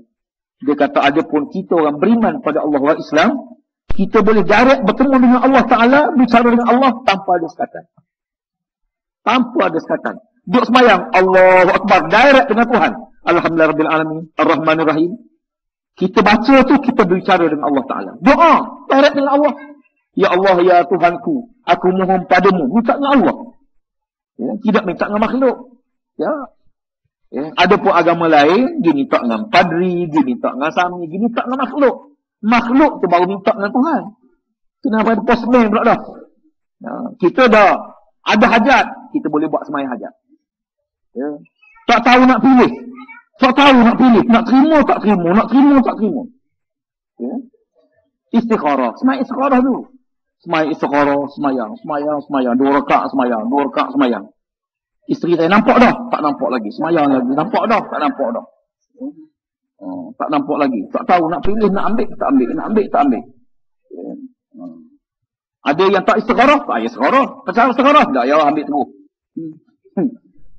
Dia kata ada pun kita orang beriman pada Allah wa Islam, kita boleh direct bertemu dengan Allah Ta'ala, bicara dengan Allah tanpa ada sekatan. Tanpa ada sekatan. Duduk semayang, Allahu Akbar, direct dengan Tuhan. Alhamdulillah Rabbil Alamin, Ar-Rahmanir Rahim. Kita baca tu, kita berbicara dengan Allah Ta'ala. Doa, direct dengan Allah. Ya Allah, ya Tuhanku, aku mohon padamu. Minta dengan Allah. Ya, tidak minta dengan makhluk. Ya. Ya. Ada pun agama lain, dia minta dengan padri, dia minta dengan sami, dia minta dengan makhluk. Makhluk tu baru minta dengan Tuhan. Kenapa ada postman pula dah? Ya. Kita dah ada hajat, kita boleh buat semayang hajat. Ya. Tak tahu nak pilih. Tak tahu nak pilih. Nak terima tak terima. Nak terima tak terima. Ya. Istikharah. Semayang istikharah dulu. Semayang istikharah. Semayang. 2 rakaat semayang. Isteri saya nampak dah. Tak nampak lagi. Semayang lagi. Nampak dah. Tak nampak dah. Tak nampak lagi. Tak tahu nak pilih. Nak ambil. Tak ambil. Nak ambil. Tak ambil. Ya. Ada yang tak istikharah. Tak istikharah. Percaya istikharah. Tak ya ambil terus.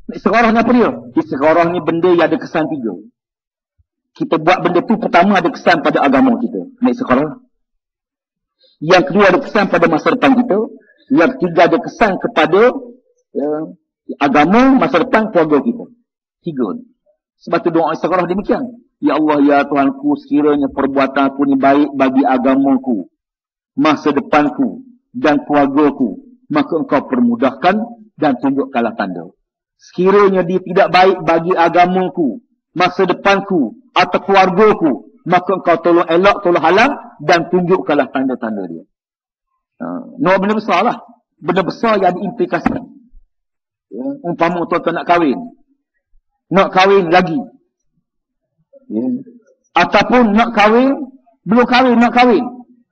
Istikharah ni apa dia? Istikharah ni benda yang ada kesan 3. Kita buat benda tu pertama ada kesan pada agama kita. Istikharah. Yang kedua ada kesan pada masa depan kita. Yang ketiga ada kesan kepada agama, masa depan, keluarga kita. 3. Sebab tu doa istikharah demikian. Ya Allah, ya Tuhanku, sekiranya perbuatan aku ni baik bagi agamaku, masa depanku dan keluargaku, maka engkau permudahkan dan tunjukkanlah tanda. Sekiranya dia tidak baik bagi agamaku, masa depanku atau keluargaku, maka engkau tolong elak, tolong halang dan tunjukkanlah tanda-tanda dia. No, benda besar lah. Benda besar yang ada implikasi. Ya, umpama tuan-tuan nak kahwin. Nak kahwin lagi. Ya. Ataupun nak kahwin, belum kahwin, nak kahwin.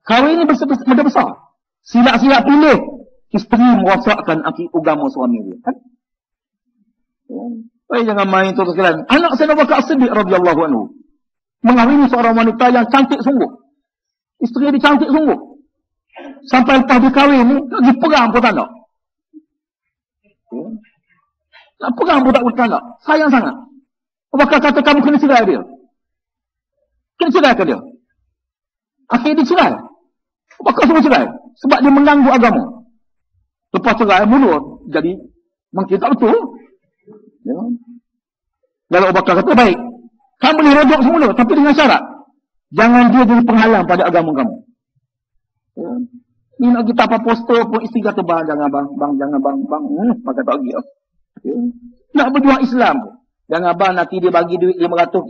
Kahwin ni benda besar. Silap-silap pilih. Isteri merosakkan agama suami dia. Kan? Jangan main tu sekalian. Anak Sayyidina Abu Bakar As-Siddiq radhiyallahu anhu mengahwini seorang wanita yang cantik sungguh. Isteri dia cantik sungguh. Sampai lepas dia kahwin ni, pergi perang pun tak nak. Nak perang pun tak boleh tak nak. Sayang sangat. Abu Bakar kata kamu kena cerai dia. Kena cerai ke dia? Akhirnya dia cerai. Abu Bakar semua cerai. Sebab dia mengganggu agama. Lepas cerai, mundur. Jadi, mungkin tak betul. Ya. Lalu Abu Bakar kata, baik. Kamu boleh rojok semula, tapi dengan syarat. Jangan dia jadi penghalang pada agama kamu. Ya. Ni nak kita apa poster pun isteri kata, bang, jangan bang, jangan bang. Maka tak pergi. Ya. Nak berjuang Islam pun. Jangan bang, nanti dia bagi duit 500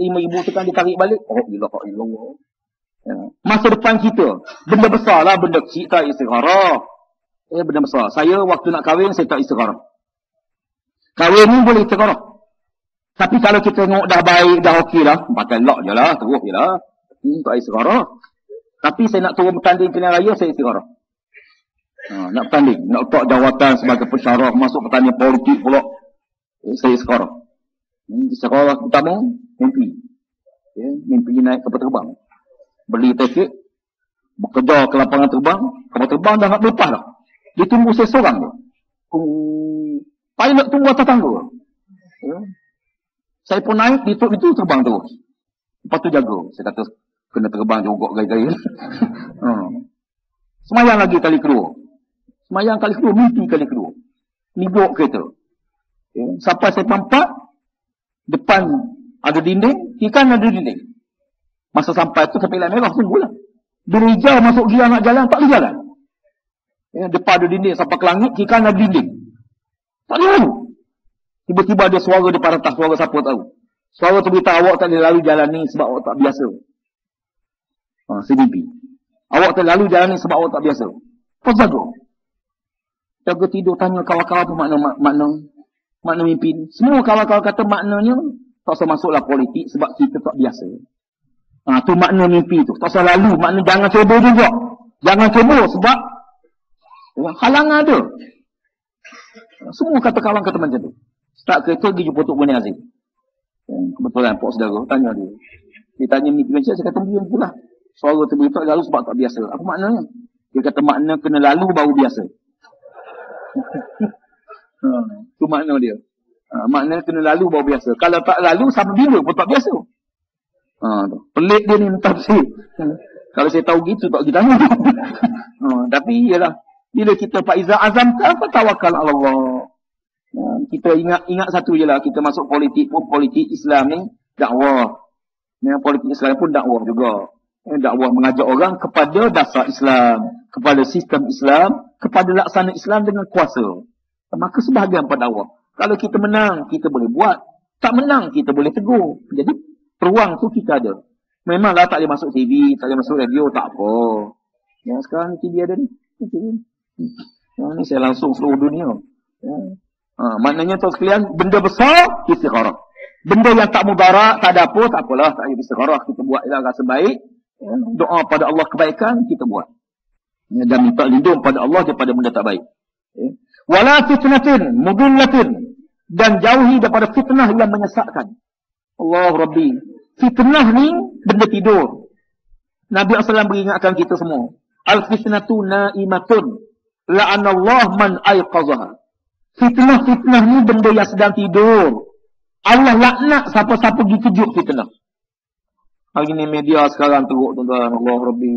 tu kan dia tarik balik. Oh, ilah. Ya. Masa depan kita, benda besar lah, benda kecil tak istigharah. Benda besar. Saya waktu nak kahwin, saya tak istigharah. Kahwin ni boleh istigharah. Tapi kalau kita tengok dah baik, dah okey dah, pakai lock je lah, terus je lah. Tak istigharah. Tapi saya nak turun bertanding pilihan raya, saya istigharah. Nak bertanding, nak letak jawatan sebagai pensyarah, masuk pertandingan politik pula. Saya istigharah. Istigharah pertama, mimpi. Mimpi naik kapal terbang. Beli tiket, bekerja ke lapangan terbang, kapal terbang dah nak lepas dah. Dia tunggu saya seorang tu. Pilot tunggu atas tangga. Saya pun naik, dia itu terbang terus. Lepas tu jaga. Saya kata, kena terbang juga gaya-gaya. Semayang lagi kali kedua. Mimpi kali kedua. Migok kereta. Sampai saya pampak, depan ada dinding, kiri kanan ada dinding. Masa sampai tu sampai lampu merah sungguhlah. Bila hijau masuk gear nak jalan, tak boleh jalan. Depan ada dinding sampai ke langit, kiri kanan ada dinding. Tak boleh lalu. Tiba-tiba ada suara depan atas, suara siapa tahu. Suara tu beritahu awak tak boleh lalu jalan ni sebab awak tak biasa. Saya mimpi. Awak tak lalu jalan ni sebab awak tak biasa. Kau jaga tidur, tanya kawan-kawan apa makna mimpi ni. Semua kawan-kawan kata maknanya tak usah masuklah politik sebab kita tak biasa. Tu makna mimpi tu. Tak usah lalu. Makna jangan cuba juga. Jangan cuba sebab halangan ada. Semua kata kawan kata macam tu. Start kereta pergi jumpa Tok Bani Aziz. Kebetulan Pak Saudara tanya dia. Dia tanya mimpi macam saya kata dia pula. Suara tu beritahu lalu sebab tak biasa. Apa maknanya? Dia kata makna kena lalu baru biasa. Tu makna dia. Makna kena lalu baru biasa. Kalau tak lalu sampai bila pun tak biasa. Pelik dia ni tafsir. Kalau saya tahu gitu tak kita tanya. Tapi ialah bila kita Pak Izzah azam apa tawakal Allah. Kita ingat satu je lah. Kita masuk politik pun politik Islam ni dakwah. Politik Islam pun dakwah juga. Dakwah mengajak orang kepada dasar Islam, kepada sistem Islam, kepada laksana Islam dengan kuasa. Maka sebahagian pada dakwah. Kalau kita menang, kita boleh buat. Tak menang, kita boleh tegur. Jadi peluang tu kita ada. Memanglah tak boleh masuk TV, tak boleh masuk radio, tak apa. Sekarang TV ada ni. Ni saya langsung seluruh dunia. Maknanya tuan sekalian, benda besar, istigharah. Benda yang tak mudarat, tak ada apa, tak apalah, tak payah istigharah. Kita buat rasa baik. Doa pada Allah kebaikan, kita buat. Dan minta lindung pada Allah daripada benda tak baik. Wala fitnatin, mudillatin. Dan jauhi daripada fitnah yang menyesatkan. Allah Rabbi. Fitnah ni, benda tidur. Nabi SAW beringatkan kita semua. Al-fitnatu na'imatun. La'anallah man ayqazaha. Fitnah ni benda yang sedang tidur. Allah laknat siapa-siapa pergi kejut fitnah. Hari ni media sekarang teruk tuan-tuan. Allah Rabbi.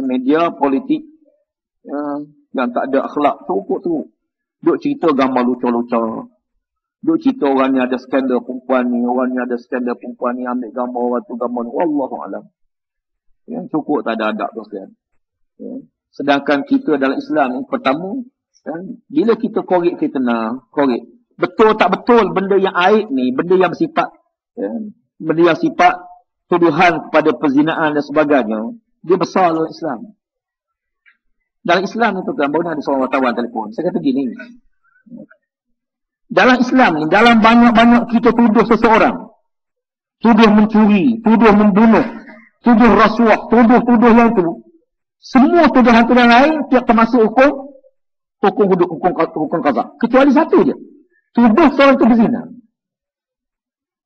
Media politik yang tak ada akhlak teruk. Duk cerita gambar lucu-lucu. Duk cerita orang ni ada skandal perempuan ni, orang ni ada skandal perempuan ni, ambil gambar orang tu, gambar ni. Wallahualam. Cukup tak ada adab tu sekalian. Sedangkan kita dalam Islam ni, pertama, bila kita korek fitnah, korek. Betul tak betul benda yang aib ni, benda yang bersifat, benda yang sifat tuduhan kepada perzinaan dan sebagainya, dia besar dalam Islam. Dalam Islam ni tuan, baru ada seorang wartawan telefon. Saya kata gini, dalam Islam ni, dalam banyak-banyak kita tuduh seseorang, tuduh mencuri, tuduh membunuh, tuduh rasuah, tuduh yang itu, semua tuduhan-tuduhan lain tidak termasuk hukum hudud, hukum qazah. Kecuali satu je. Tuduh seorang itu berzina.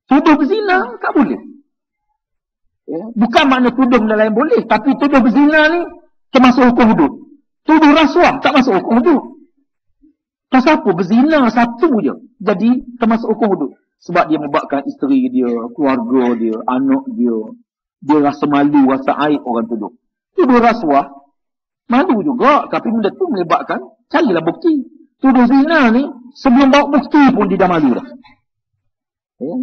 Tuduh berzina tak boleh. Bukan makna tuduh benda lain boleh, tapi tuduh berzina ni termasuk hukum hudud. Tuduh rasuah tak masuk hukum hudud. Pasal apa? Berzina satu je jadi termasuk hukum hudud. Sebab dia membuatkan isteri dia, keluarga dia, anak dia. Dia rasa malu, rasa aib orang tuduh. Tuduh rasuah, malu juga. Tapi benda tu melibatkan, carilah bukti. Tuduh zina ni, sebelum bawa bukti pun dia dah malu dah. Ya?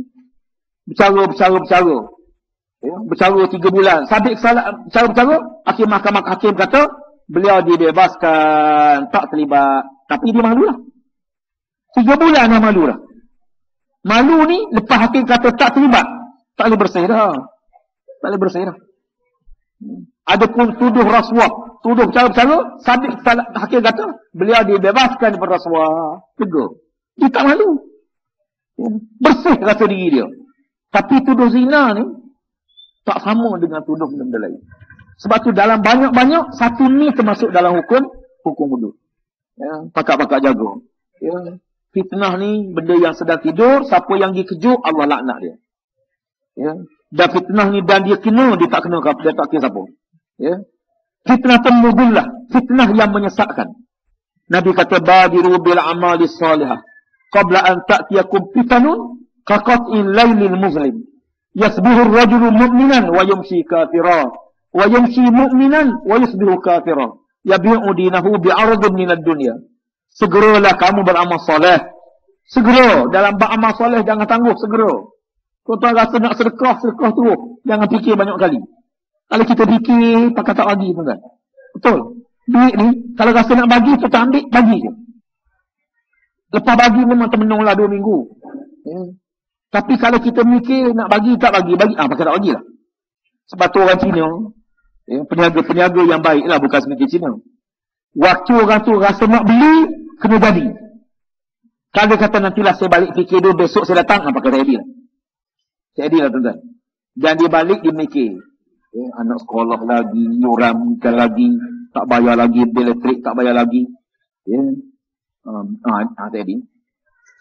Bercara. Ya? Bercara 3 bulan. Sabit bercara, akhir mahkamah hakim kata, beliau dibebaskan, tak terlibat. Tapi dia malu lah. 3 bulan dah malu dah. Malu ni, lepas hakim kata tak terlibat, tak boleh bersih dah. Tak boleh bersih dah. Adapun tuduh rasuah, tuduh bercara-bercara, sabit hakim kata, beliau dibebaskan daripada rasuah. Tegur. Dia tak malu. Bersih rasa diri dia. Tapi tuduh zina ni, tak sama dengan tuduh benda lain. Sebab tu dalam banyak-banyak, satu ni termasuk dalam hukum hudud. Ya, pakak-pakak jaga. Ya. Fitnah ni benda yang sedang tidur, siapa yang pergi kejut, Allah laknat dia. Ya. Dan fitnah ni dan dia kena, dia tak kena siapa. Ya. Fitnah temudullah, fitnah yang menyesatkan. Nabi kata badiru bil amali salihah qabla an ta'tiyakum fitanun ka qat'il lailil muzlim. Yasbihu ar-rajulu mu'minan wa yumshi kafira wa yumshi mu'minan wa yusbihu kafira. Yabi'u dinahu bi'aradin minad dunya. Segeralah kamu beramal soleh. Segera. Dalam beramal soleh jangan tangguh. Segera. Kau tak rasa nak sedekah terus. Jangan fikir banyak kali. Kalau kita fikir, tak kata bagi pun kan. Betul. Duit ni, kalau rasa nak bagi, kita ambil, bagi je. Lepas bagi memang termenunglah 2 minggu. Ya. Tapi kalau kita mikir nak bagi, tak bagi. Pakai tak bagilah. Sebab tu orang Cina, ya, peniaga yang baik lah, bukan seperti Cina. Waktu orang tu rasa nak beli, kena jadi. Kalau dia kata nantilah saya balik fikir dulu, besok saya datang, pakai tak jadi lah. Tak jadi lah tuan-tuan. Dan dia balik, dia mikir. Ya, anak sekolah lagi, yuran ikan lagi, tak bayar lagi, bil elektrik tak bayar lagi. Ya. Tak jadi.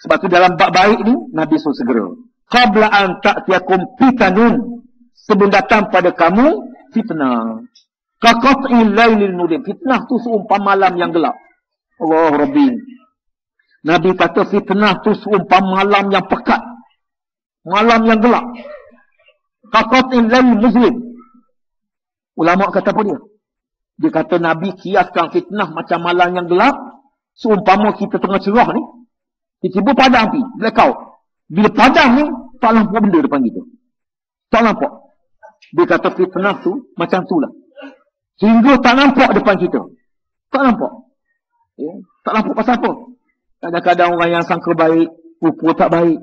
Sebab tu dalam bab baik ni, Nabi suruh segera. Qabla an ta'tiyakum fitanun. Sebelum datang pada kamu, fitnah. Kaqat'il lailil mudlim. Fitnah tu seumpama malam yang gelap. Allah Rabbi. Nabi kata fitnah tu seumpama malam yang pekat. Malam yang gelap. Kaqat'il lailil muzlim. Ulama kata apa dia? Dia kata Nabi kiaskan fitnah macam malam yang gelap. Seumpama kita tengah cerah ni. Tiba-tiba padam api. Blackout. Bila padam ni, tak nampak benda depan kita. Tak nampak. Dia kata fitnah tu macam tu lah. Hingga tak nampak depan kita. Tak nampak. Ya? Tak nampak pasal apa. Kadang-kadang orang yang sangka baik, rupa tak baik.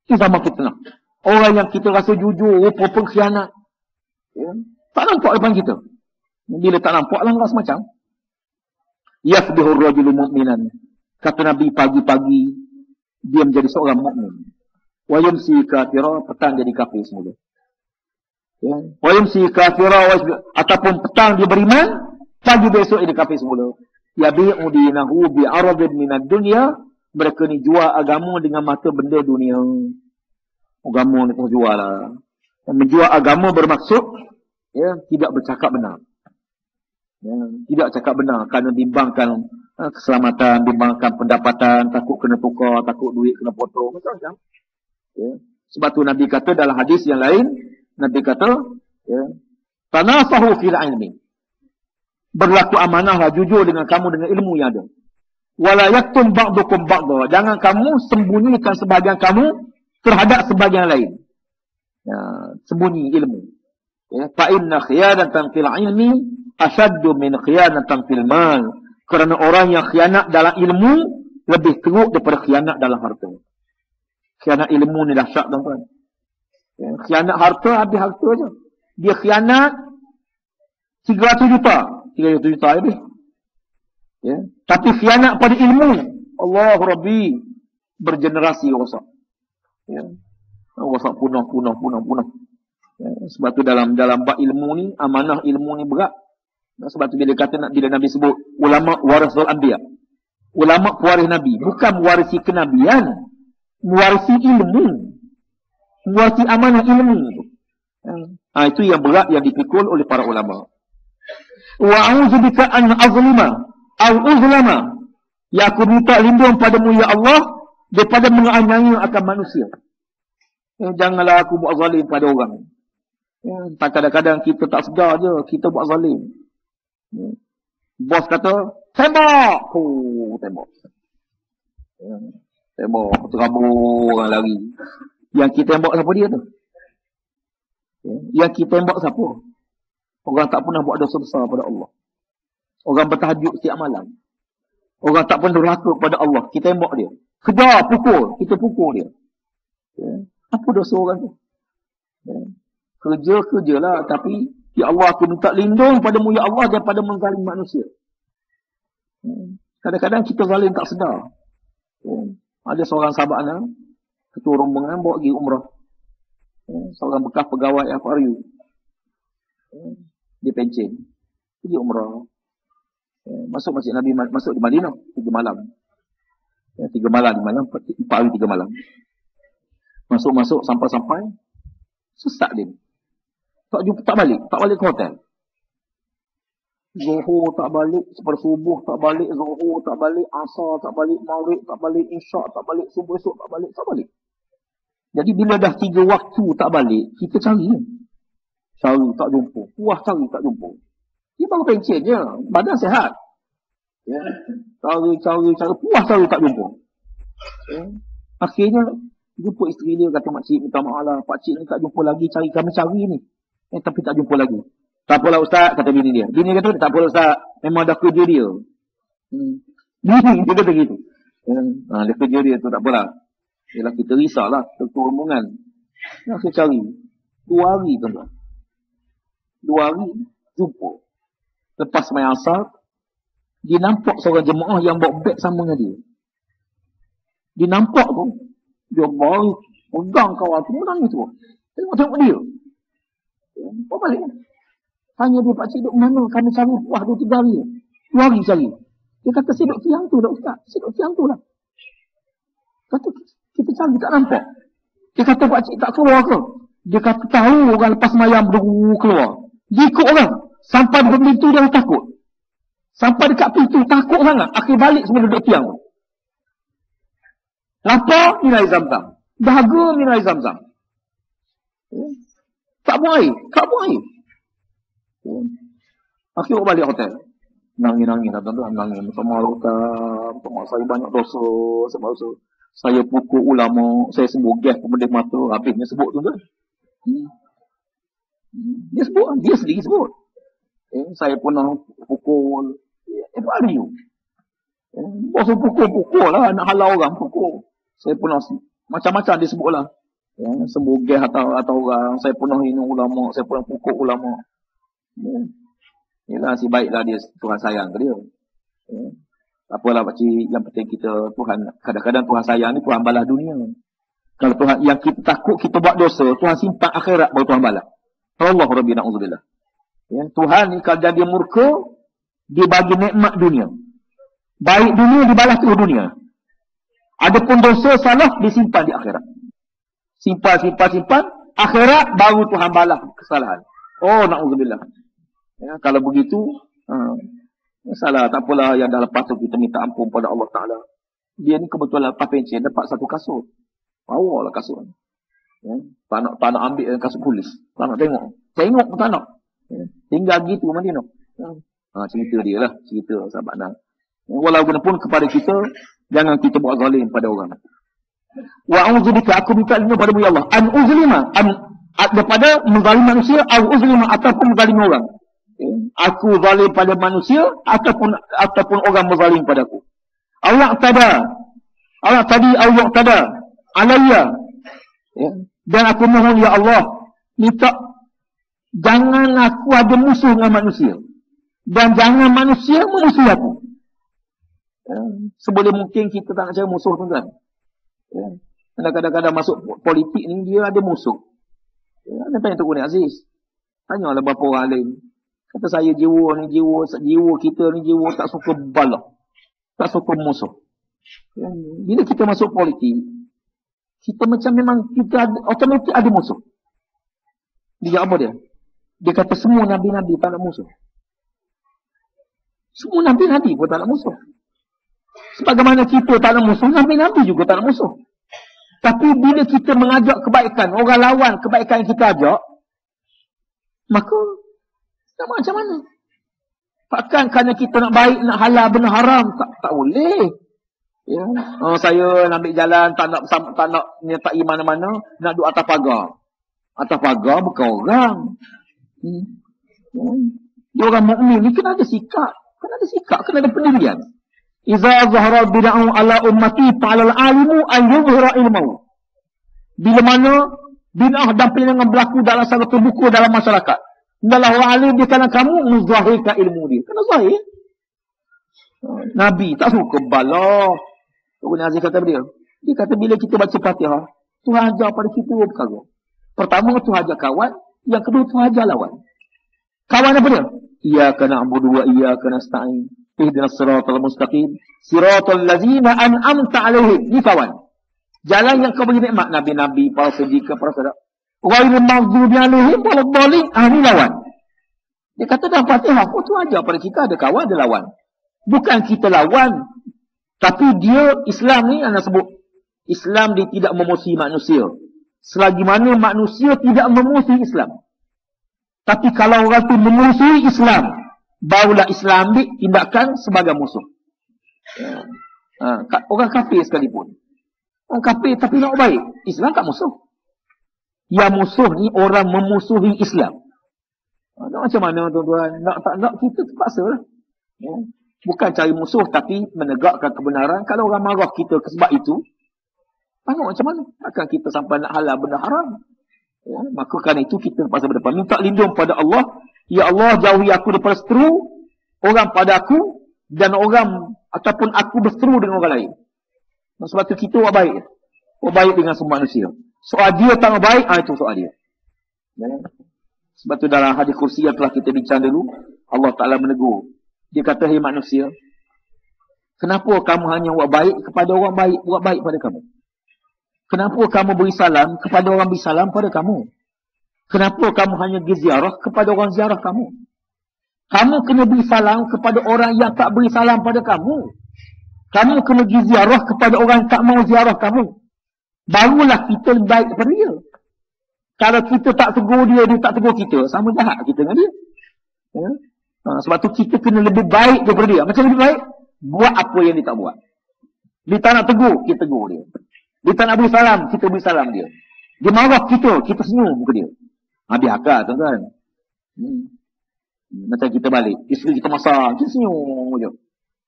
Itu sama fitnah. Orang yang kita rasa jujur, rupa pengkhianat. Ya? Tak nampak depan kita. Bila tak nampak lah rasa macam. Yasbihur rajulu mu'minan. Kata Nabi pagi-pagi, dia menjadi seorang mukmin. Wa yumsi kafira, petang jadi kafir semula. Ya. Wa yumsi kafira, ataupun petang dia beriman, pagi besok dia kafir semula. Yabi'u dinahu bi'aradin minad dunya. Mereka ni jual agama dengan mata benda dunia. Agama ni terjual lah. Menjual agama bermaksud, ya, tidak bercakap benar. Ya, tidak cakap benar kerana bimbangkan keselamatan, bimbangkan pendapatan, takut kena tukar, takut duit kena potong, macam-macam. Ya. Sebab tu Nabi kata dalam hadis yang lain, Nabi kata, ya, tanasahu fil ilmi. Berlaku amanahlah, jujur dengan kamu dengan ilmu yang ada. Wala yaktum ba'dukum ba'da. Jangan kamu sembunyikan sebahagian kamu terhadap sebahagian lain. Ya, sembunyi ilmu. Ya, fa inna khiyanatan fil ilmi asyaddu min khiyanatan fil mal. Kerana orang yang khianat dalam ilmu lebih teruk daripada khianat dalam harta. Khianat ilmu ni dahsyat tuan-tuan. Ya, khianat harta habis harta je. Dia khianat 300 juta. 300 juta habis. Ya, tapi khianat pada ilmu, Allah Rabbi, bergenerasi rosak. Ya, rosak punah. Ya, sebab tu dalam bab ilmu ni, amanah ilmu ni berat. Sebab tu bila Nabi sebut ulama warasul anbiya. Ulama pewaris Nabi, bukan mewarisi kenabian, mewarisi ilmu. Mewarisi amanah ilmu. Itu yang berat yang dipikul oleh para ulama. Wa a'udzubika an azlima aw uzlama. Ya aku minta lindung padamu ya Allah daripada menganiaya akan manusia. Janganlah aku buat zalim pada orang. Kadang-kadang kita tak sedar je, kita buat zalim. Bos kata, tembak! Tembak. Tembak, terabur orang lari. Yang kita tembak siapa dia tu? Yang kita tembak siapa? Orang tak pernah buat dosa besar pada Allah. Orang bertahajud setiap malam. Orang tak pernah durhaka pada Allah. Kita tembak dia. Kejar, pukul. Kita pukul dia. Apa dosa orang tu? Kerja-kerjalah. Tapi, ya Allah, aku minta lindung padamu, ya Allah, daripada menzalim manusia. Kadang-kadang kita zalim tak sedar. Ada seorang sahabat anak, ketua rombongan, bawa pergi umrah. Seorang bekas pegawai FRU. Dia pencen. Pergi umrah. Masuk Masjid Nabi, masuk di Madinah 3 malam. 3 malam di malam, 4 hari 3 malam. Masuk sampai sesat dia. Tak balik ke hotel. Zuhur tak balik, sepersubuh tak balik, zuhur tak balik, asar tak balik, maghrib tak balik, isyak tak balik, subuh esok tak balik. Jadi bila dah 3 waktu tak balik, kita cari tak jumpa. Puas cari tak jumpa. Dia baru pencen je, badan sihat. Cari, puas cari tak jumpa. Akhirnya jumpa isteri dia, kata makcik, minta maaf lah, pakcik ni tak jumpa lagi, kami cari ni. Tapi tak jumpa lagi. Tak apalah Ustaz, kata bini dia. Bini kata, tak apalah Ustaz, memang dah kerja dia. Bini dia kata gitu. Dia kerja dia tu, tak apalah. Yalah kita risaulah, ketua rombongan. Saya cari. 2 hari tuan-tuan. 2 hari, jumpa. Lepas main asar, dia nampak seorang jemaah yang bawa beg sama dengan dia. Dia nampak tu, dia baru pegang kawan tu, menangis tu. Tengok dia. Apa balik? Tanya dia, pakcik duduk mana? Kami cari puas 2-3 hari. 2 hari cari. Dia kata, saya duduk tiang tu dah Ustaz. Saya duduk tiang tu lah. Kata, kita cari tak nampak. Dia kata, pakcik tak keluar ke? Dia kata, tahu orang lepas mayam keluar. Dia ikut orang. Sampai dekat pintu dia takut. Sampai dekat pintu takut sangat. Akhir balik semua duduk tiang tu. Lapar, minum air Zam-Zam. Dahaga, minum air Zam-Zam. Tak buang air. Akhirnya balik hotel. Nangis, tuan-tuan. Nangis. Sama saya banyak dosa. Sebab saya pukul ulama. Saya sebut gas pemedih mata. Habisnya sebut tuan-tuan. Dia sebut. Dia sendiri sebut. Saya pernah pukul. Apa ada you? Bosnya pukul lah. Nak halau orang pukul. Saya pernah macam-macam dia sebut lah. Sebut gas atau orang. Saya pernah hina ulama. Saya pernah pukul ulama. Yalah, si baiklah dia, Tuhan sayang ke dia. Tak apalah pakcik, yang penting kita Tuhan, kadang-kadang Tuhan sayang ni Tuhan balas dunia. Kalau Tuhan yang kita takut kita buat dosa, Tuhan simpan akhirat baru Tuhan balas. Allah Rabbi na'udzubillah. Tuhan ni kalau dia murka, dia bagi nikmat dunia. Baik dunia dibalas terus dunia. Adapun dosa salah disimpan di akhirat. Simpan, akhirat baru Tuhan balas kesalahan. Oh, na'udzubillah. Kalau begitu, salah, tak apalah yang dah lepas tu kita minta ampun pada Allah Ta'ala. Dia ni kebetulan lepas pencen, dapat satu kasut. Bawa lah kasut. Tak nak ambil kasut polis. Tak nak tengok. Tengok pun tak nak. Tinggal gitu Madinah. Cerita dia lah. Cerita sahabat Nang. Walaupun kepada kita, jangan kita buat zalim pada orang. Wa'udzubika, aku minta lindung padamu ya Allah. An-uzlima. Daripada menzalim manusia, al-uzlima ataupun menzalim orang. Aku zalim pada manusia ataupun orang berzalim padaku. Allah tada alayya. Dan aku mohon ya Allah, minta jangan aku ada musuh dengan manusia dan jangan manusia memusuhi aku. Sebelum mungkin kita tak nak cari musuh tuan-tuan. Kadang-kadang masuk politik ni dia ada musuh. Anda tanya Tok Guni Aziz. Tanyalah berapa orang lain. Kata saya jiwa kita ni jiwa tak suka balak. Tak suka musuh. Bila kita masuk politik, kita macam memang kita otomatik ada musuh. Dia apa dia? Dia kata semua Nabi-Nabi tak nak musuh. Semua Nabi-Nabi pun tak nak musuh. Sebagaimana kita tak nak musuh, Nabi-Nabi juga tak nak musuh. Tapi bila kita mengajak kebaikan, orang lawan kebaikan yang kita ajak, maka macam mana? Takkan kerana kita nak baik, nak halal benda haram, tak boleh. Ya. Saya nak ambil jalan, tak nak menyertai mana-mana, nak duduk atas pagar. Atas pagar bukan orang. Dia orang mukmin ni kena ada sikap. Kena ada pendirian. Iza zahara bid'u ala ummati fa'alal alimu an yuzhira ilmahu. Bila mana bid'ah dan penyelenggaraan berlaku dalam satu buku dalam masyarakat, hendaklah orang alim di kalangan kamu menzahirkan ilmu dia. Kena zahir. Nabi tak suka bala. Ibn Aziz kata dia kata bila kita baca Fatihah, Tuhan ajar pada kita dua perkara. Pertama, Tuhan ajar kawan. Yang kedua, Tuhan ajar lawan. Kawan apa dia? Iyyaka na'budu wa iyyaka nasta'in. Ihdinas siratal mustaqim. Siratal ladzina an'amta 'alaihim. Ni kawan. Jalan yang kau beri nikmat, nabi-nabi, para siddiq, para sahabat. Ghairil maghdubi 'alaihim waladdallin. Ni lawan. Dia kata dalam Fatihah, tu ajar pada kita ada kawan, ada lawan. Bukan kita lawan, tapi dia Islam ni anda sebut Islam dia tidak memusuhi manusia. Selagi mana manusia tidak memusuhi Islam. Tapi kalau orang tu memusuhi Islam, barulah Islam ambil tindakan sebagai musuh. Orang kafir sekalipun. Orang kafir tapi nak baik. Islam tak musuh. Yang musuh ni orang memusuhi Islam. Nak macam mana tuan-tuan? Nak tak nak kita terpaksa lah. Bukan cari musuh tapi menegakkan kebenaran. Kalau orang marah kita sebab itu, tengok macam mana? Takkan kita sampai nak halal benda haram. Maka kerana itu kita terpaksa berdepan. Minta lindung pada Allah. Ya Allah, jauhi aku daripada seteru orang pada aku dan orang ataupun aku berseteru dengan orang lain. Sebab itu kita orang baik. Orang baik dengan semua manusia. Soal dia tak baik, itu soal dia. Sebab itu dalam hadis kursi yang telah kita bincang dulu, Allah Ta'ala menegur. Dia kata, hei manusia, kenapa kamu hanya buat baik kepada orang baik, buat baik pada kamu? Kenapa kamu beri salam kepada orang beri salam pada kamu? Kenapa kamu hanya pergi ziarah kepada orang ziarah kamu? Kamu kena beri salam kepada orang yang tak beri salam pada kamu. Kamu kena pergi ziarah kepada orang yang tak mau ziarah kamu. Barulah kita lebih baik daripada dia. Kalau kita tak tegur dia, dia tak tegur kita, sama jahat kita dengan dia. Sebab tu kita kena lebih baik daripada dia. Macam lebih baik? Buat apa yang dia tak buat. Dia tak nak tegur, kita tegur dia. Dia tak nak beri salam, kita beri salam dia. Dia marah kita senyum muka dia. Biarkan tuan-tuan. Macam kita balik, isteri kita masang, kita senyum je.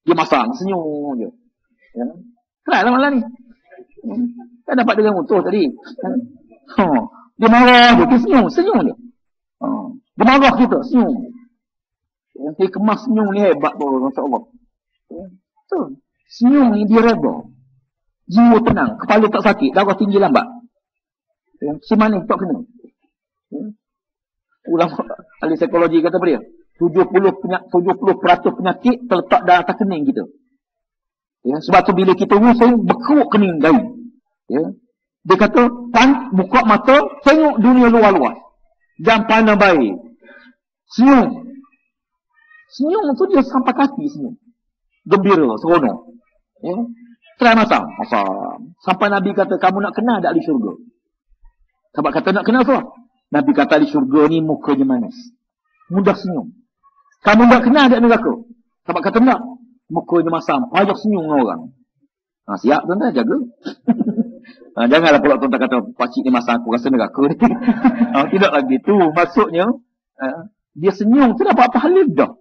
Dia masang, senyum je. Kenal lah malam ni. Kan dapat dengan utuh tadi. Dia marah je, kita senyum je. Dia marah kita, senyum. Dia kemas senyum ni hebat tu, masya-Allah. Senyum ni dia reda. Jiwa tenang, kepala tak sakit, darah tinggi lambat. Si mana tak kena. Ulama ahli psikologi kata apa dia? 70% penyakit terletak dalam atas kening kita. Sebab tu bila kita rusung, bekuk kening dahi. Dia kata, buka mata, tengok dunia luar-luar. Jangan pandang baik. Senyum. Senyum tu dia sampai kaki senyum. Gembira, seronok. Try masam. Sampai Nabi kata, kamu nak kenal tak di syurga? Sahabat kata, nak kenal apa? Nabi kata di syurga ni mukanya manis. Mudah senyum. Kamu nak kenal tak neraka? Sahabat kata, nak. Mukanya masam. Payah senyum dengan orang. Siap tuan-tuan, jaga. Janganlah pula tuan-tuan kata, pakcik ni masam, aku rasa neraka ni. Tidak lagi tu. Maksudnya, dia senyum tu dapat pahala dah.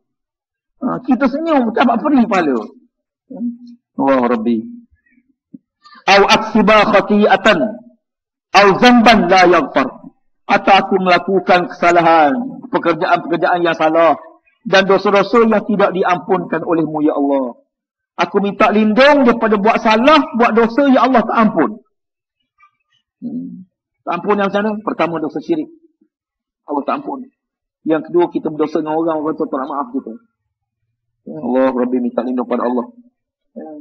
Kita senyum, tak dapat perih pahala. Allah Rabbi. Au aksiba khati'atan au zamban la yaghfar. Atau aku melakukan kesalahan, pekerjaan-pekerjaan yang salah dan dosa-dosa yang tidak diampunkan olehmu ya Allah. Aku minta lindung daripada buat salah, buat dosa ya Allah tak ampun. Tak ampun yang macam mana? Pertama dosa syirik. Allah tak ampun. Yang kedua kita berdosa dengan orang tu tak maaf kita. Allah Rabbi minta lindung pada Allah.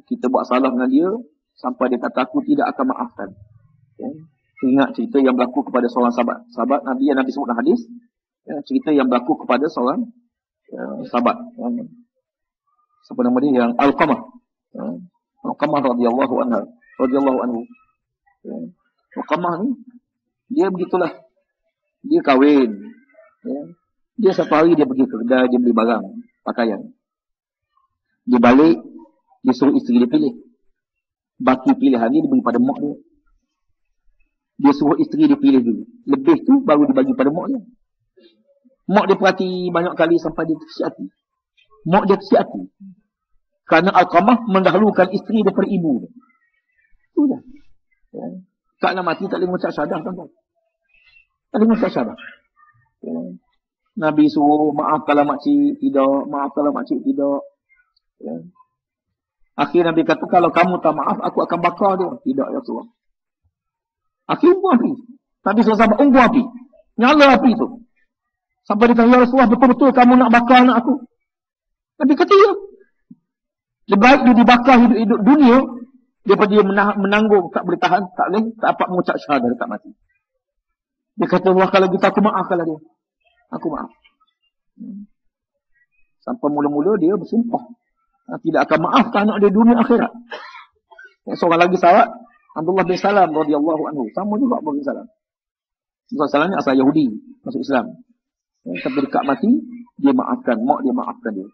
Kita buat salah dengan dia sampai dia kata aku tidak akan maafkan. Ingat cerita yang berlaku kepada seorang sahabat Nabi yang Nabi sebut dalam hadis. Cerita yang berlaku kepada seorang sahabat. Siapa nama dia? Yang Alqamah. Alqamah radhiyallahu anhu. Alqamah ni, dia begitulah. Dia kahwin. Ya. Dia satu hari dia pergi ke kedai, dia beli barang, pakaian. Dia balik, dia suruh isteri dia pilih. Baki pilihan dia bagi pada mak dia. Dia suruh isteri dia pilih dulu. Lebih tu baru dibagi pada mak dia. Mak dia perhati banyak kali sampai dia kecil hati. Mak dia kecil hati. Kerana Alqamah mendahulukan isteri daripada ibu dia. Itu dah. Ya. Tak nak mati, tak boleh mengucap syahadah, tuan-tuan. Tak boleh mengucap syahadah. Ya. Nabi suruh, maaf kalau makcik tidak, maaf kalau makcik tidak. Ya. Akhir Nabi kata, kalau kamu tak maaf, aku akan bakar dia. Tidak, ya Rasulullah. Akhir unggu api. Nabi SAW unggu api. Nyala api tu. Sampai dia kata, ya Rasulullah, betul-betul kamu nak bakar anak aku. Nabi kata, ya. Lebih baik dia dibakar hidup dunia, daripada dia menanggung, tak boleh tahan, tak boleh, tak dapat mengucap syahadah, tak mati. Dia kata, Allah, kalau gitu aku maafkanlah dia. Aku maaf. Sampai mula-mula dia bersumpah. Tidak akan maafkan anak dia dunia akhirat. Seorang lagi sahabat, Abdullah bin Salam radhiyallahu anhu. Sama juga Abdullah bin Salam. Abdullah bin Salam ni asal Yahudi, masuk Islam. Sampai dekat mati, dia maafkan. Mak dia maafkan dia.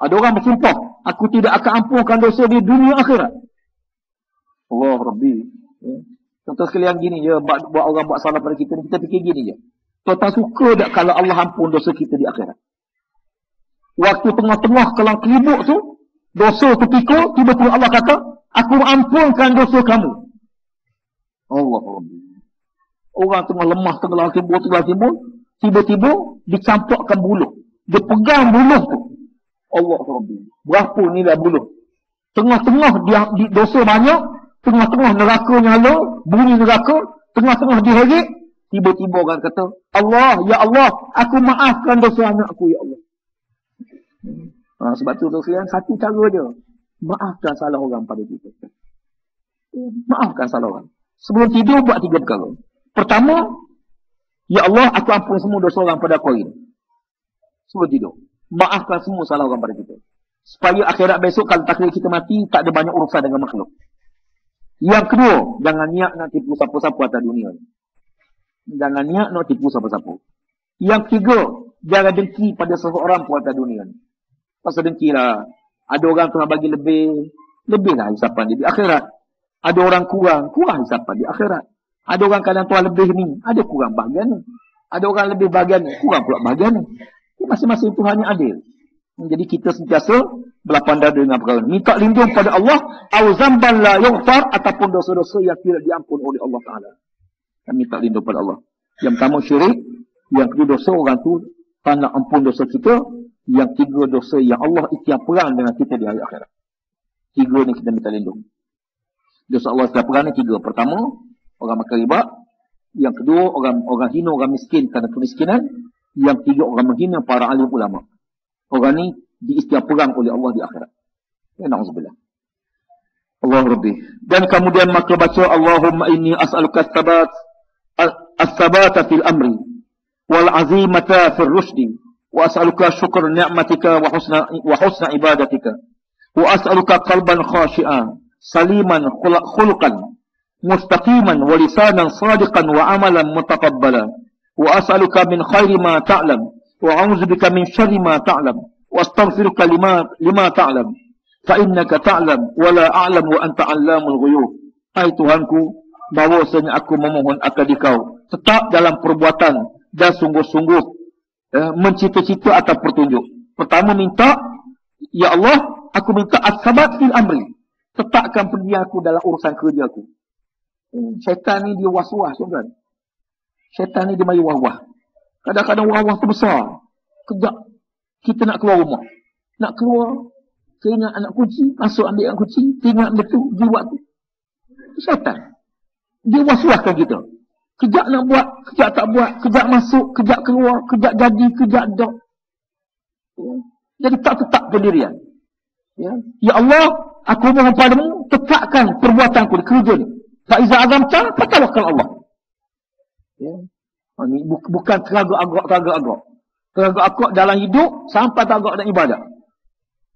Ada orang bersumpah, aku tidak akan ampunkan dosa dia dunia akhirat. Allah Rabbi. Contoh sekalian gini je, buat orang buat salah pada kita, kita fikir gini je. Tuan-tuan suka tak kalau Allah ampun dosa kita di akhirat? Waktu tengah-tengah kelang kelibuk tu, dosa tu pikul, tiba-tiba Allah kata, aku ampunkan dosa kamu. Allah Rabbi. Orang tengah lemah, tengah timbul, tiba-tiba dicampakkan buluh. Dia pegang buluh tu. Allah Rabbi. Berapa nilai buluh? Tengah-tengah dia dosa banyak, tengah-tengah neraka nyala, bunyi neraka, tengah-tengah diheret, tiba-tiba orang kata, Allah, ya Allah, aku maafkan dosa anak aku, ya Allah. Sebab tu sekalian, satu cara je. Maafkan salah orang pada kita. Maafkan salah orang. Sebelum tidur, buat 3 perkara. Pertama, ya Allah, aku ampun semua dosa orang pada aku ini. Sebelum tidur. Maafkan semua salah orang pada kita. Supaya akhirat besok, kalau takdir kita mati, tak ada banyak urusan dengan makhluk. Yang kedua, jangan niat nak tipu siapa-siapa atas dunia. Jangan niat nak tipu siapa-siapa. Yang ketiga, jangan dengki pada seseorang pun atas dunia. Pasal dengki lah. Ada orang tengah bagi lebihlah hisapan dia di akhirat. Ada orang kurang hisapan di akhirat. Ada orang kadang tuan lebih ni, ada kurang bahagian ni. Ada orang lebih bahagian ni, kurang pula bahagian ni. Masing-masing Tuhan yang adil. Jadi kita sentiasa berlapang dada dengan perkara ini. Minta lindung pada Allah, au zamban la yughfar, ataupun dosa-dosa yang tidak diampun oleh Allah Taala. Kami minta lindung pada Allah. Yang pertama syirik, yang kedua dosa orang tu tak nak ampun dosa kita, yang tiga dosa yang Allah ikhtiar perang dengan kita di hari akhirat. 3 ni kita minta lindung. Dosa Allah ikhtiar perang ni 3. Pertama, orang makan riba. Yang kedua, orang hina orang miskin kerana kemiskinan. Yang 3, orang menghina para alim ulama. Orang ni diikhtiar perang oleh Allah di akhirat. Ya na'udzubillah. Allah Rabbi. Dan kemudian maka baca Allahumma inni as'aluka as-sabata fil amri wal azimata fil rushdi wa as'aluka syukr ni'matika wa husna ibadatika wa as'aluka qalban khashi'an saliman khuluqan mustaqiman wa lisanan sadiqan wa amalan mutaqabbala wa as'aluka min khairi ma ta'lam wa a'udzubika min syarri ma ta'lam wa astaghfiruka lima ta'lam fa innaka ta'lam wa la a'lam wa anta 'allamul ghuyub. Hai Tuhanku, bahawasanya aku memohon akan Dikau tetap dalam perbuatan dan sungguh-sungguh mencita-cita atas petunjuk. Pertama minta, ya Allah, aku minta as-sabat fil amri. Tetapkan pendirian aku dalam urusan kerja aku. Syaitan ni dia was-was, kan? Syaitan ni dia mari wah-wah. Kadang-kadang wah-wah tu besar. Kejap kita nak keluar rumah. Nak keluar, teringat anak kunci, masuk ambil anak kunci, teringat benda tu, pergi buat tu. Syaitan. Dia was-waskan kita. Kejap nak buat, kejap tak buat, kejap masuk, kejap keluar, kejap jadi, kejap tak. Jadi tak tetap pendirian. Ya Allah, aku mohon padamu, tetapkan perbuatanku di kerja ni. Fa'iza azamta, fatawakkal Allah. Bukan teragak-agak. Teragak-agak dalam hidup, sampai teragak dalam ibadat.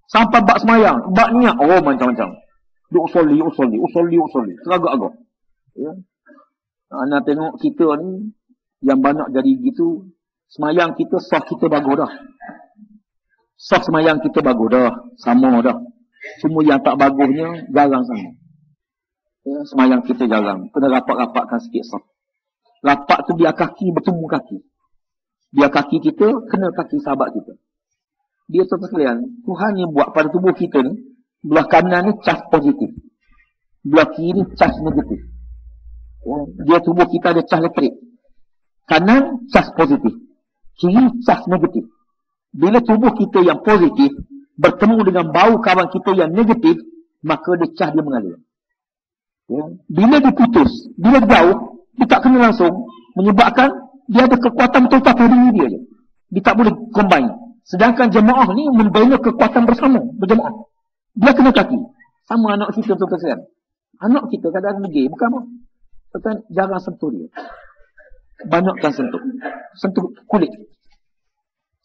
Sampai bak semayang, bak niat, oh macam-macam. Dia usolli. Teragak-agak. Ana tengok kita ni yang banyak jadi gitu, semayang kita sah kita bagus dah. Sah semayang kita bagus dah, sama dah. Cuma yang tak bagusnya jarang sama. Ya, semayang kita jarang. Kena rapat-rapatkan sikit sah. Rapat tu biar kaki bertemu kaki. Biar kaki kita kena kaki sahabat kita. Dia tuan sekalian, Tuhan yang buat pada tubuh kita ni, belah kanan ni cas positif. Belah kiri ni cas negatif. Ya, dia tubuh kita ada cas elektrik. Kanan cas positif. Kiri cas negatif. Bila tubuh kita yang positif bertemu dengan bau kawan kita yang negatif, maka dia cas dia mengalir. Ya. Bila diputus, bila jauh, dia tak kena langsung, menyebabkan dia ada kekuatan betul-betul pada diri dia je. Dia tak boleh combine. Sedangkan jemaah ni membina kekuatan bersama, berjemaah. Dia kena kaki. Sama anak kita tu kesian. Anak kita kadang-kadang negeri, bukan apa. Bukan jarang sentuh dia. Banyakkan sentuh. Sentuh kulit.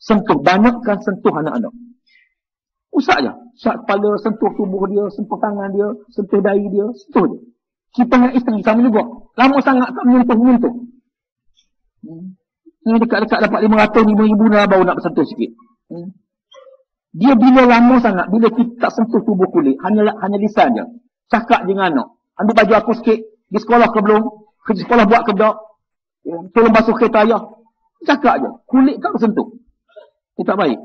Sentuh, banyakkan sentuh anak-anak. Usap je. Usap kepala, sentuh tubuh dia, sentuh tangan dia, sentuh dahi dia, sentuh dia. Kita dengan isteri sama juga. Lama sangat tak menyentuh. Ni dekat-dekat dapat 500-5,000 dah baru nak bersentuh sikit. Dia bila lama sangat, bila kita tak sentuh tubuh kulit, hanya lisan je. Cakap je dengan anak. Ambil baju aku sikit, di sekolah ke belum? Kerja sekolah buat kedak. Tolong basuh kereta ayah. Cakap je. Kulit tak bersentuh. Dia tak baik.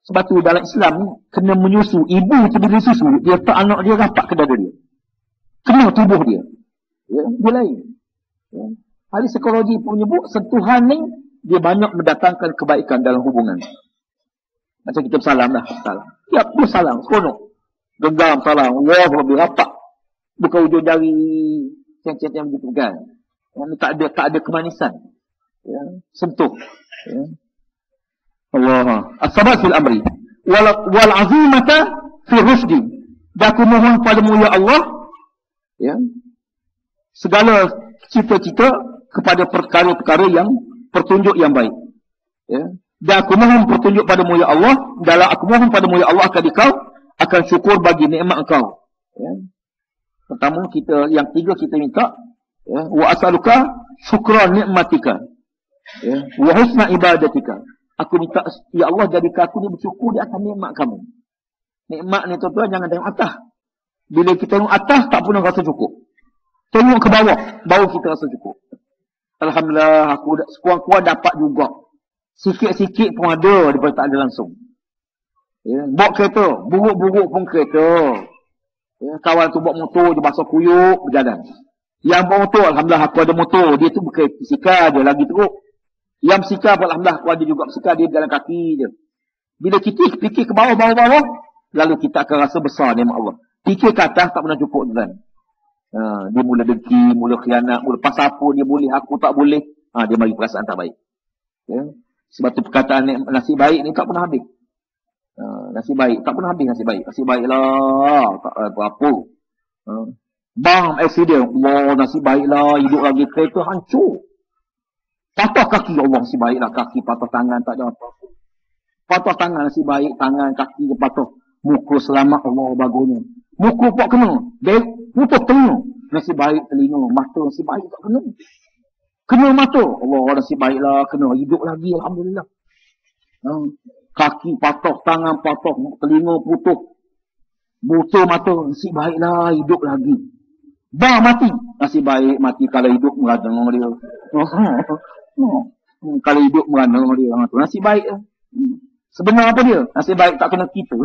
Sebab tu dalam Islam ni, kena menyusu. Ibu tu bila susu, dia letak anak dia rapat ke dada dia. Kena tubuh dia. Ya, dia lain. Ya. Ahli psikologi pun menyebut, sentuhan ni, dia banyak mendatangkan kebaikan dalam hubungan. Macam kita bersalam dah. Salam. Ya, pun salam. Seronok. Genggam salam. Wah, lebih rapat. Bukan ujung jari ceng-ceng yang begitu kan. Yang tak ada kemanisan. Ya. Sentuh. Ya. Allah. As-sabat fil amri. Wal azimata fi rusdi. Dan aku mohon padamu ya Allah. Ya. Segala cita-cita kepada perkara-perkara yang pertunjuk yang baik. Ya. Dan aku mohon petunjuk padamu ya Allah. Dalam aku mohon padamu ya Allah akan kau akan syukur bagi nikmat engkau. Ya. Pertama yang tiga kita minta. Ya. Wa as'aluka syukran nikmatika. Ya. Wa husna ibadatika. Aku minta ya Allah jadikan aku ni bersyukur di atas nikmat kamu. Nikmat ni tuan-tuan jangan tengok atas. Bila kita tengok atas tak pernah rasa cukup. Tengok ke bawah, baru kita rasa cukup. Alhamdulillah aku sekurang-kurang dapat juga. Sikit-sikit pun ada daripada tak ada langsung. Ya, bawa kereta, buruk-buruk pun kereta. Ya, kawan tu bawa motor, dia basuh kuyuk, berjalan. Yang bawa motor, alhamdulillah aku ada motor, dia tu bukan bisikal, dia lagi teruk. Yang bisikal pun alhamdulillah aku ada juga bisikal, dia berjalan kaki je. Bila kita fikir ke bawah, lalu kita akan rasa besar nikmat Allah. Fikir ke atas tak pernah cukup tuan. Dia mula dengki, mula khianat, mula pasal apa dia boleh, aku tak boleh. Dia bagi perasaan tak baik. Ya. Sebab tu perkataan nasib baik ni tak pernah habis. Nasib baik, tak pernah habis nasib baik. Nasib baiklah, tak apa-apa. Bam, accident. Allah, nasib baiklah, hidup lagi kereta hancur. Patah kaki, Allah, nasib baiklah, kaki patah tangan, tak ada apa-apa. Patah tangan, nasib baik, tangan, kaki dia patah. Muka selamat, Allah, bagusnya. Muka pun kena. Dia putus telinga. Nasib baik telinga. Mata nasib baik tak kena. Kena mata. Allah nasib baiklah. Kena hidup lagi. Alhamdulillah. Kaki patah. Tangan patah. Telinga putus. Buta mata. Nasib baiklah. Hidup lagi. Mati. Nasib baik mati. Kalau hidup meradang dia. Kalau hidup meradang dia. Nasib baik. Sebenar apa dia? Nasib baik tak kena kita.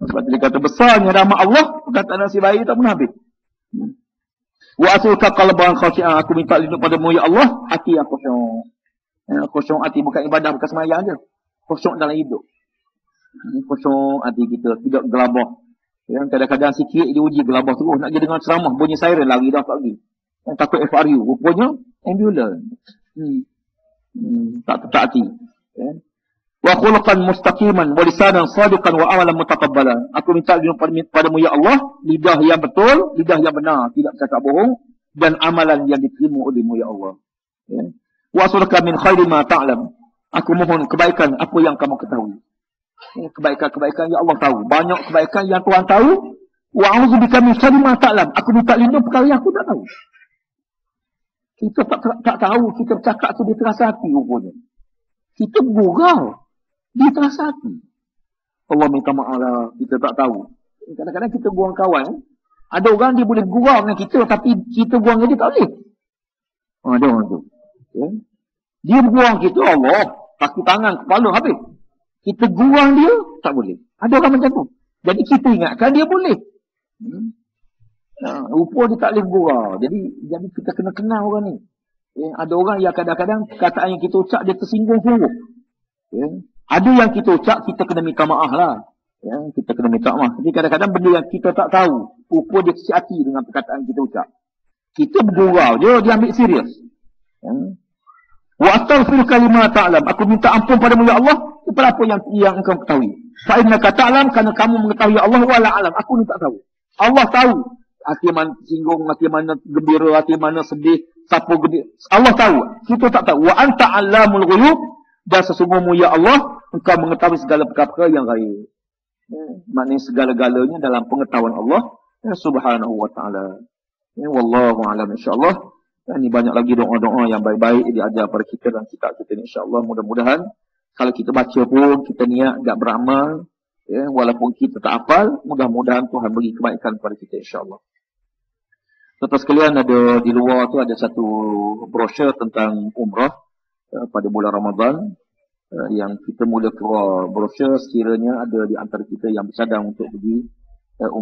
Sebab dia kata besarnya rahmat Allah, kata nasib baik tak pernah habis. Wa asulka qalban khashi'an, aku minta lindung padamu ya Allah, hati yang khusyuk. Khusyuk hati bukan ibadah, bukan sembahyang aja. Khusyuk dalam hidup. Khusyuk hati kita, tidak gelabah. Ya, kadang-kadang sikit dia uji gelabah terus, nak jadi dengan ceramah, bunyi siren lari dah tak lagi. Yang takut FRU, rupanya ambulans. Tak hati. Ya. Wa khuluqan mustaqiman wa lisanan sadiqan wa amalan mutaqabbalan. Aku minta padamu ya Allah, lidah yang betul, lidah yang benar, tidak bercakap bohong, dan amalan yang diterima olehmu ya Allah. Ya. Wa as'aluka min khairi ma ta'lam. Aku mohon kebaikan apa yang kamu ketahui. Ya, kebaikan-kebaikan yang Allah tahu. Banyak kebaikan yang Tuhan tahu. Wa a'udzubika min syarri ma ta'lam. Aku minta lindung perkara yang aku tak tahu. Kita tak tahu, kita bercakap tu dia terasa hati rupanya. Kita gurau, dia terasa hati. Allah minta maaf lah, kita tak tahu. Kadang-kadang kita buang kawan, ada orang dia boleh gurau dengan kita, tapi kita buang dia tak boleh. Ada orang tu. Okay. Dia buang kita, Allah, kaki tangan, kepala, habis. Kita gurau dia, tak boleh. Ada orang macam tu. Jadi kita ingatkan dia boleh. Rupa dia tak boleh gurau. Jadi kita kena kenal orang ni. Ada orang yang kadang-kadang perkataan yang kita ucap dia tersinggung huruf. Ada yang kita ucap, kita kena minta maaf lah. Kita kena minta maaf. Jadi kadang-kadang benda yang kita tak tahu, rupa dia kecil hati dengan perkataan kita ucap. Kita bergurau, dia ambil serius. Wa astaghfiruka lima ta'lam. Aku minta ampun padamu ya Allah kepada apa yang engkau ketahui. Fa innaka ta'lam, kerana kamu mengetahui Allah wala alam. Aku ni tak tahu. Allah tahu. Hati mana singgung, hati mana gembira, hati mana sedih, siapa gede. Allah tahu. Kita tak tahu. Wa anta 'allamul ghuyub, dan sesungguhmu ya Allah, engkau mengetahui segala perkara yang gaib. Maknanya segala-galanya dalam pengetahuan Allah Subhanahu wa taala. Wallahu a'lam insyaallah. Ini banyak lagi doa-doa yang baik-baik diajar pada kita dan kitab kita ni insyaallah. Mudah-mudahan kalau kita baca pun kita niat enggak beramal, walaupun kita tak hafal, mudah-mudahan Tuhan beri kebaikan kepada kita insyaallah. Tuan-tuan sekalian, ada di luar tu ada satu brosur tentang umrah pada bulan Ramadan. Yang kita mula keluar brosur sekiranya ada di antara kita yang bersadang untuk pergi umrah.